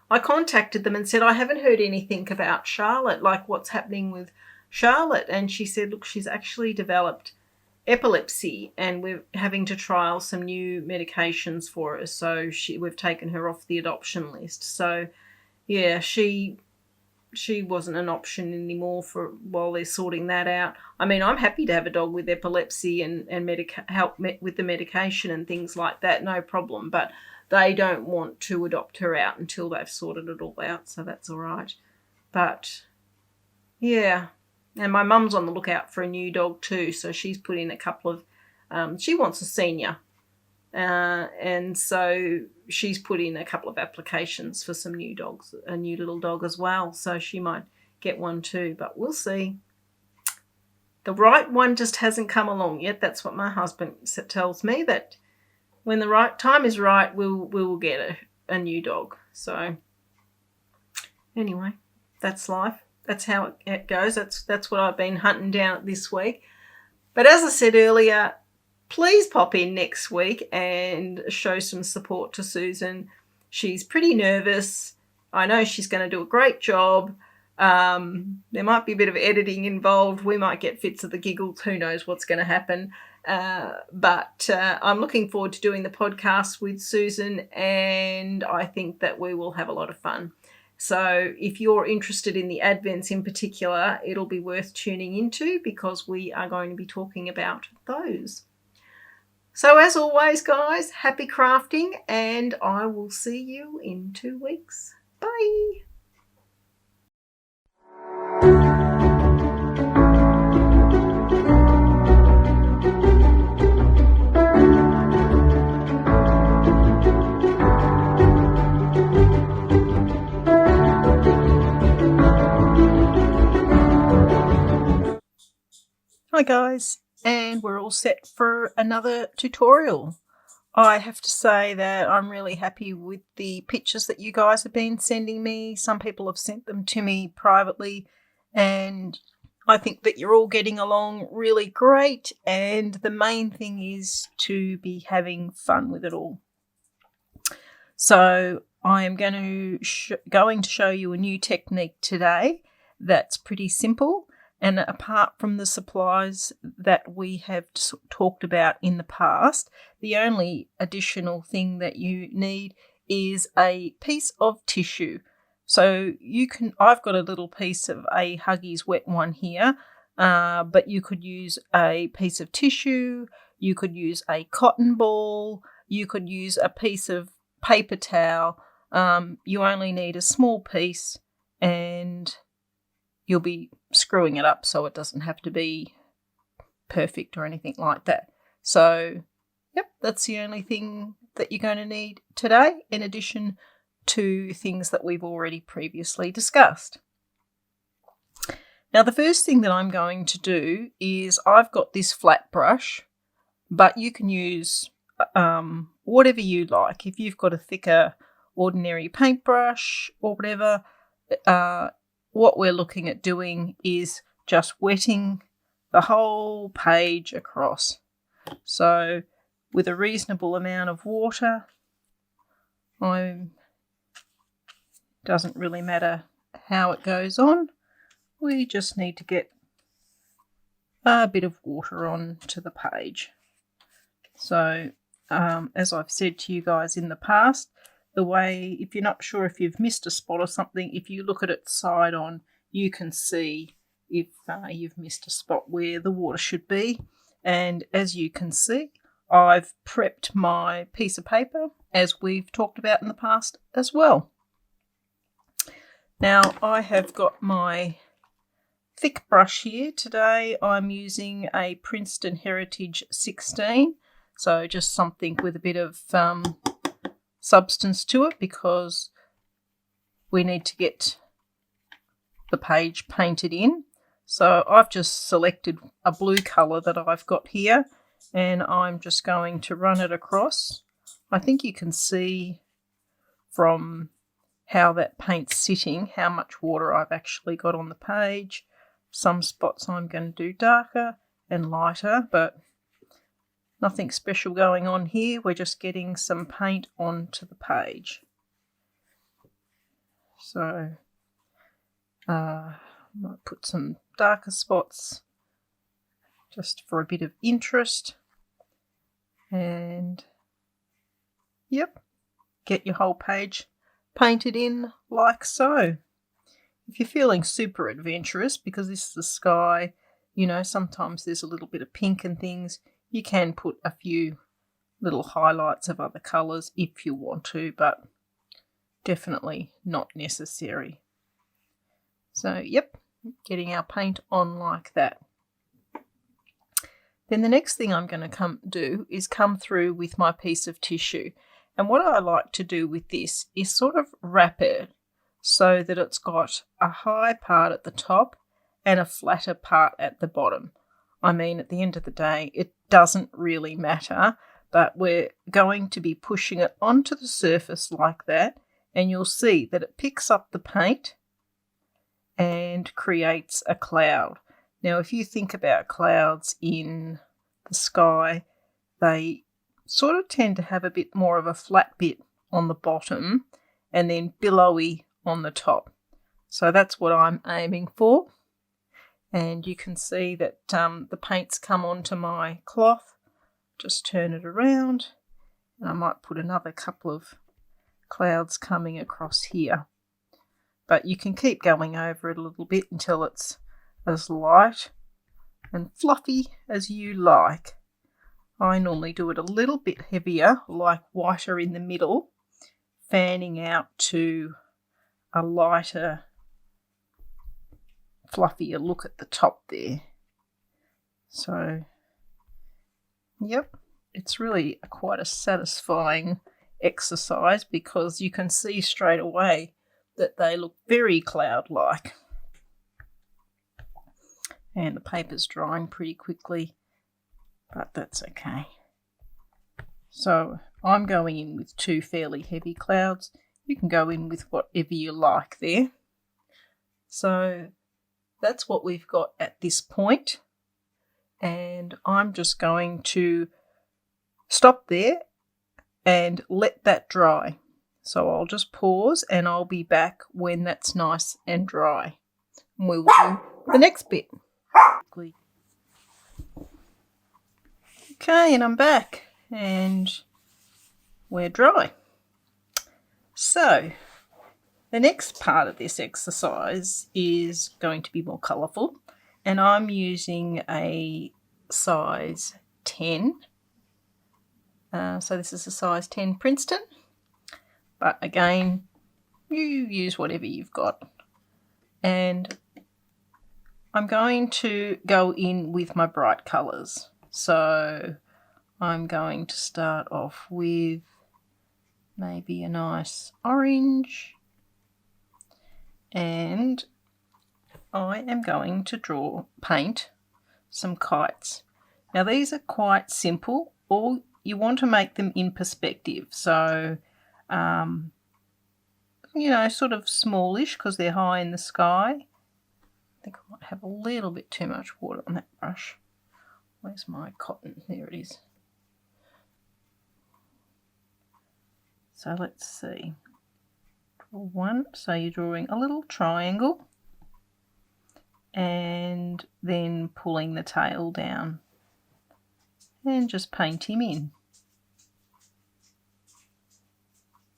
I contacted them and said, I haven't heard anything about Charlotte, like what's happening with Charlotte. And she said, look, she's actually developed epilepsy and we're having to trial some new medications for her. So we've taken her off the adoption list. So yeah, she wasn't an option anymore for while they're sorting that out. I mean, I'm happy to have a dog with epilepsy and help with the medication and things like that, no problem. But they don't want to adopt her out until they've sorted it all out, so that's all right. But yeah, and my mum's on the lookout for a new dog too, so she's put in a couple of, she wants a senior. And so she's put in a couple of applications for some new dogs, a new little dog as well. So she might get one too, but we'll see. The right one just hasn't come along yet. That's what my husband tells me, that when the right time is right, we will get a new dog. So anyway, that's life. That's how it goes. That's what I've been hunting down this week. But as I said earlier, please pop in next week and show some support to Susan. She's pretty nervous. I know she's going to do a great job. There might be a bit of editing involved. We might get fits of the giggles. Who knows what's going to happen. But I'm looking forward to doing the podcast with Susan, and I think that we will have a lot of fun. So if you're interested in the Advents in particular, it'll be worth tuning into because we are going to be talking about those. So as always, guys, happy crafting, and I will see you in 2 weeks. Bye. Hi guys, and we're all set for another tutorial. I have to say that I'm really happy with the pictures that you guys have been sending me. Some people have sent them to me privately, and I think that you're all getting along really great, and the main thing is to be having fun with it all. So I am going to show you a new technique today that's pretty simple, and apart from the supplies that we have talked about in the past, the only additional thing that you need is a piece of tissue. So I've got a little piece of a Huggies wet one here, but you could use a piece of tissue, you could use a cotton ball, you could use a piece of paper towel. You only need a small piece, and you'll be screwing it up so it doesn't have to be perfect or anything like that. So, yep, that's the only thing that you're going to need today, in addition to things that we've already previously discussed. Now, the first thing that I'm going to do is I've got this flat brush, but you can use whatever you like. If you've got a thicker ordinary paintbrush or whatever, what we're looking at doing is just wetting the whole page across. So with a reasonable amount of water, doesn't really matter how it goes on. We just need to get a bit of water onto the page. So as I've said to you guys in the past, if you're not sure if you've missed a spot or something, if you look at it side on, you can see if you've missed a spot where the water should be. And as you can see, I've prepped my piece of paper, as we've talked about in the past as well. Now, I have got my thick brush here. Today I'm using a Princeton Heritage 16, so just something with a bit of substance to it, because we need to get the page painted in. So I've just selected a blue colour that I've got here, and I'm just going to run it across. I think you can see from how that paint's sitting how much water I've actually got on the page. Some spots I'm going to do darker and lighter, but nothing special going on here. We're just getting some paint onto the page. So I might put some darker spots just for a bit of interest. And yep, get your whole page painted in like so. If you're feeling super adventurous, because this is the sky, you know, sometimes there's a little bit of pink and things, you can put a few little highlights of other colours if you want to, but definitely not necessary. So, yep, getting our paint on like that. Then the next thing I'm going to come through with my piece of tissue. And what I like to do with this is sort of wrap it so that it's got a high part at the top and a flatter part at the bottom. I mean, at the end of the day, it doesn't really matter, but we're going to be pushing it onto the surface like that, and you'll see that it picks up the paint and creates a cloud. Now, if you think about clouds in the sky, they sort of tend to have a bit more of a flat bit on the bottom and then billowy on the top. So that's what I'm aiming for. And you can see that the paint's come onto my cloth. Just turn it around, and I might put another couple of clouds coming across here. But you can keep going over it a little bit until it's as light and fluffy as you like. I normally do it a little bit heavier, like whiter in the middle, fanning out to a lighter, fluffier look at the top there. So, yep, it's really quite a satisfying exercise, because you can see straight away that they look very cloud-like. And the paper's drying pretty quickly, but that's okay. So I'm going in with 2 fairly heavy clouds. You can go in with whatever you like there. So that's what we've got at this point. And I'm just going to stop there and let that dry. So I'll just pause and I'll be back when that's nice and dry. And we'll do the next bit. Okay, and I'm back and we're dry. So the next part of this exercise is going to be more colourful, and I'm using a size 10. So this is a size 10 Princeton, but again, you use whatever you've got. And I'm going to go in with my bright colours. So I'm going to start off with maybe a nice orange, and I am going to paint some kites. Now these are quite simple. All you want to make them in perspective, so you know, sort of smallish because they're high in the sky. I think I might have a little bit too much water on that brush. Where's my cotton? There it is. So let's see. Draw one. So you're drawing a little triangle and then pulling the tail down and just paint him in.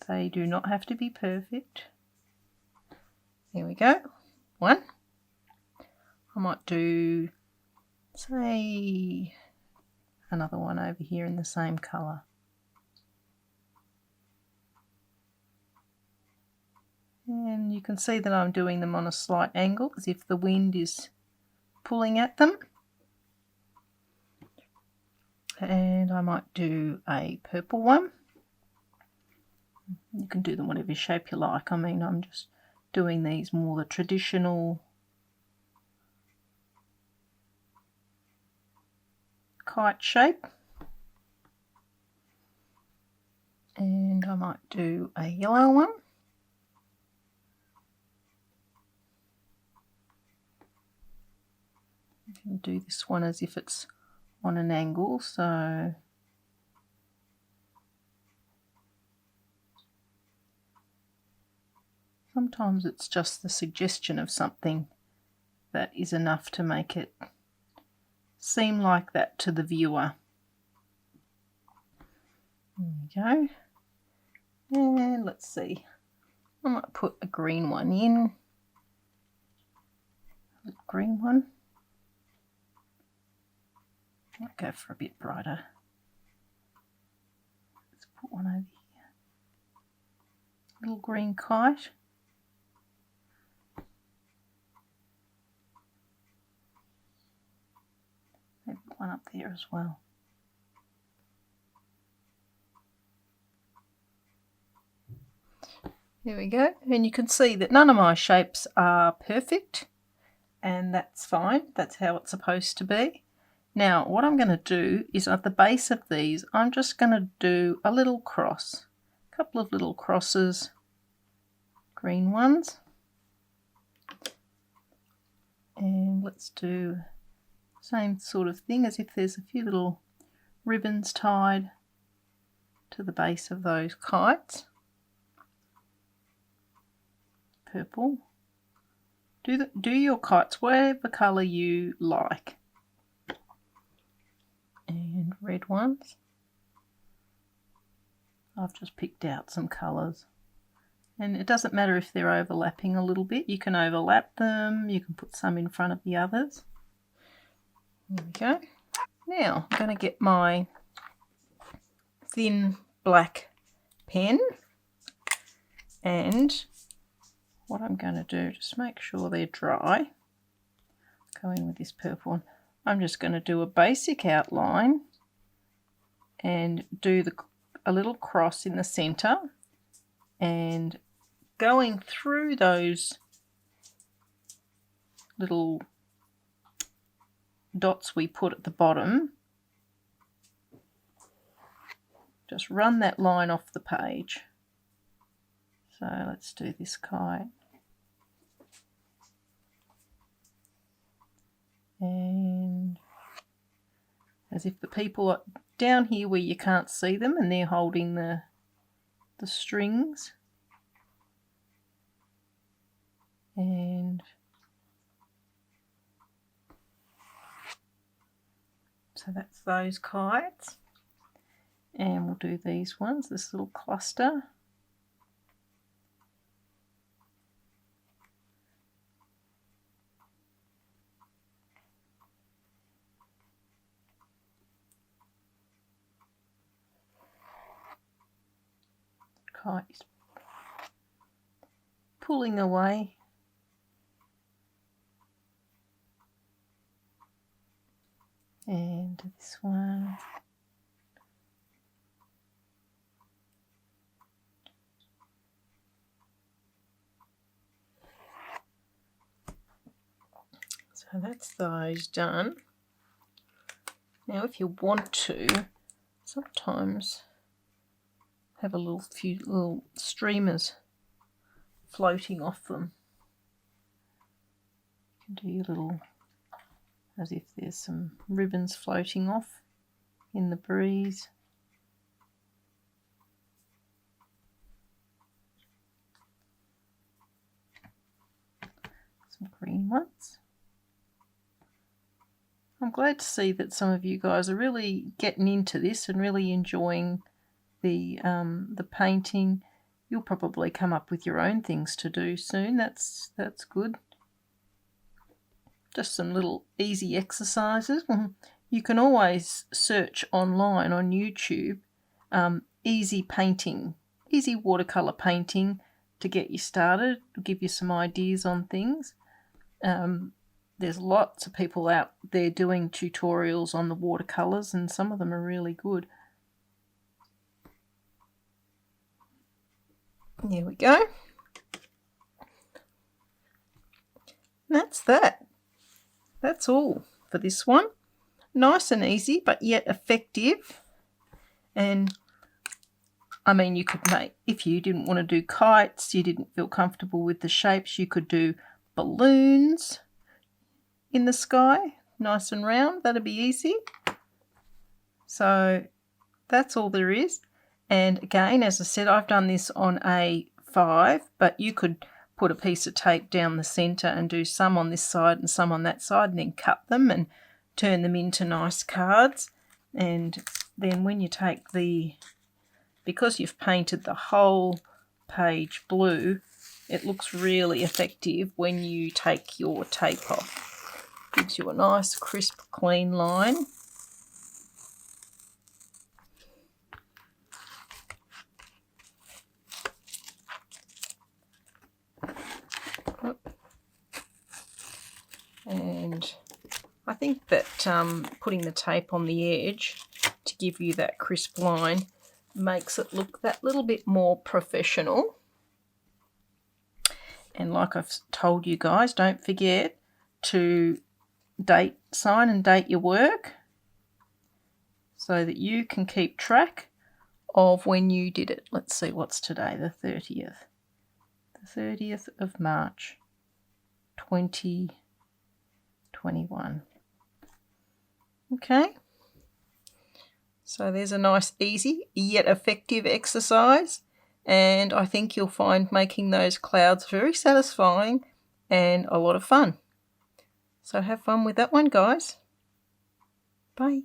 They do not have to be perfect. There we go. One. I might do, say, another one over here in the same colour. And you can see that I'm doing them on a slight angle as if the wind is pulling at them. And I might do a purple one. You can do them whatever shape you like. I mean, I'm just doing these more the traditional kite shape. And I might do a yellow one. You can do this one as if it's on an angle, so sometimes it's just the suggestion of something that is enough to make it seem like that to the viewer. There we go. And let's see. I might put a green one in. A green one. I might go for a bit brighter. Let's put one over here. Little green kite. Maybe one up there as well. There we go. And you can see that none of my shapes are perfect, and that's fine. That's how it's supposed to be. Now what I'm going to do is at the base of these I'm just going to do a little cross, a couple of little crosses, green ones, and let's do the same sort of thing as if there's a few little ribbons tied to the base of those kites. Purple. Do your kites whatever colour you like. And red ones. I've just picked out some colours. And it doesn't matter if they're overlapping a little bit. You can overlap them. You can put some in front of the others. There we go. Now I'm going to get my thin black pen, and what I'm going to do, just make sure they're dry. Go in with this purple one. I'm just going to do a basic outline and do a little cross in the centre, and going through those little dots we put at the bottom, just run that line off the page. So let's do this kite. And as if the people are down here where you can't see them and they're holding the strings. And so that's those kites. And we'll do these ones, this little cluster. Kite is pulling away. And this one. So that's those done. Now if you want to, sometimes have a few little streamers floating off them. You can do your little, as if there's some ribbons floating off in the breeze. Some green ones. I'm glad to see that some of you guys are really getting into this and really enjoying the painting. You'll probably come up with your own things to do soon. That's good. Just some little easy exercises. You can always search online on YouTube easy painting, easy watercolour painting to get you started, give you some ideas on things. There's lots of people out there doing tutorials on the watercolours, and some of them are really good. There we go. That's that. That's all for this one. Nice and easy, but yet effective. And I mean, you could make, if you didn't want to do kites, you didn't feel comfortable with the shapes, you could do balloons in the sky, nice and round. That'd be easy. So that's all there is. And again, as I said, I've done this on A5, but you could put a piece of tape down the centre and do some on this side and some on that side, and then cut them and turn them into nice cards. And then when you take because you've painted the whole page blue, it looks really effective when you take your tape off. Gives you a nice crisp clean line. And I think that putting the tape on the edge to give you that crisp line makes it look that little bit more professional. And like I've told you guys, don't forget to sign and date your work so that you can keep track of when you did it. Let's see, what's today? The 30th. The 30th of March 2021. Okay. So there's a nice, easy, yet effective exercise. And I think you'll find making those clouds very satisfying and a lot of fun. So have fun with that one, guys. Bye.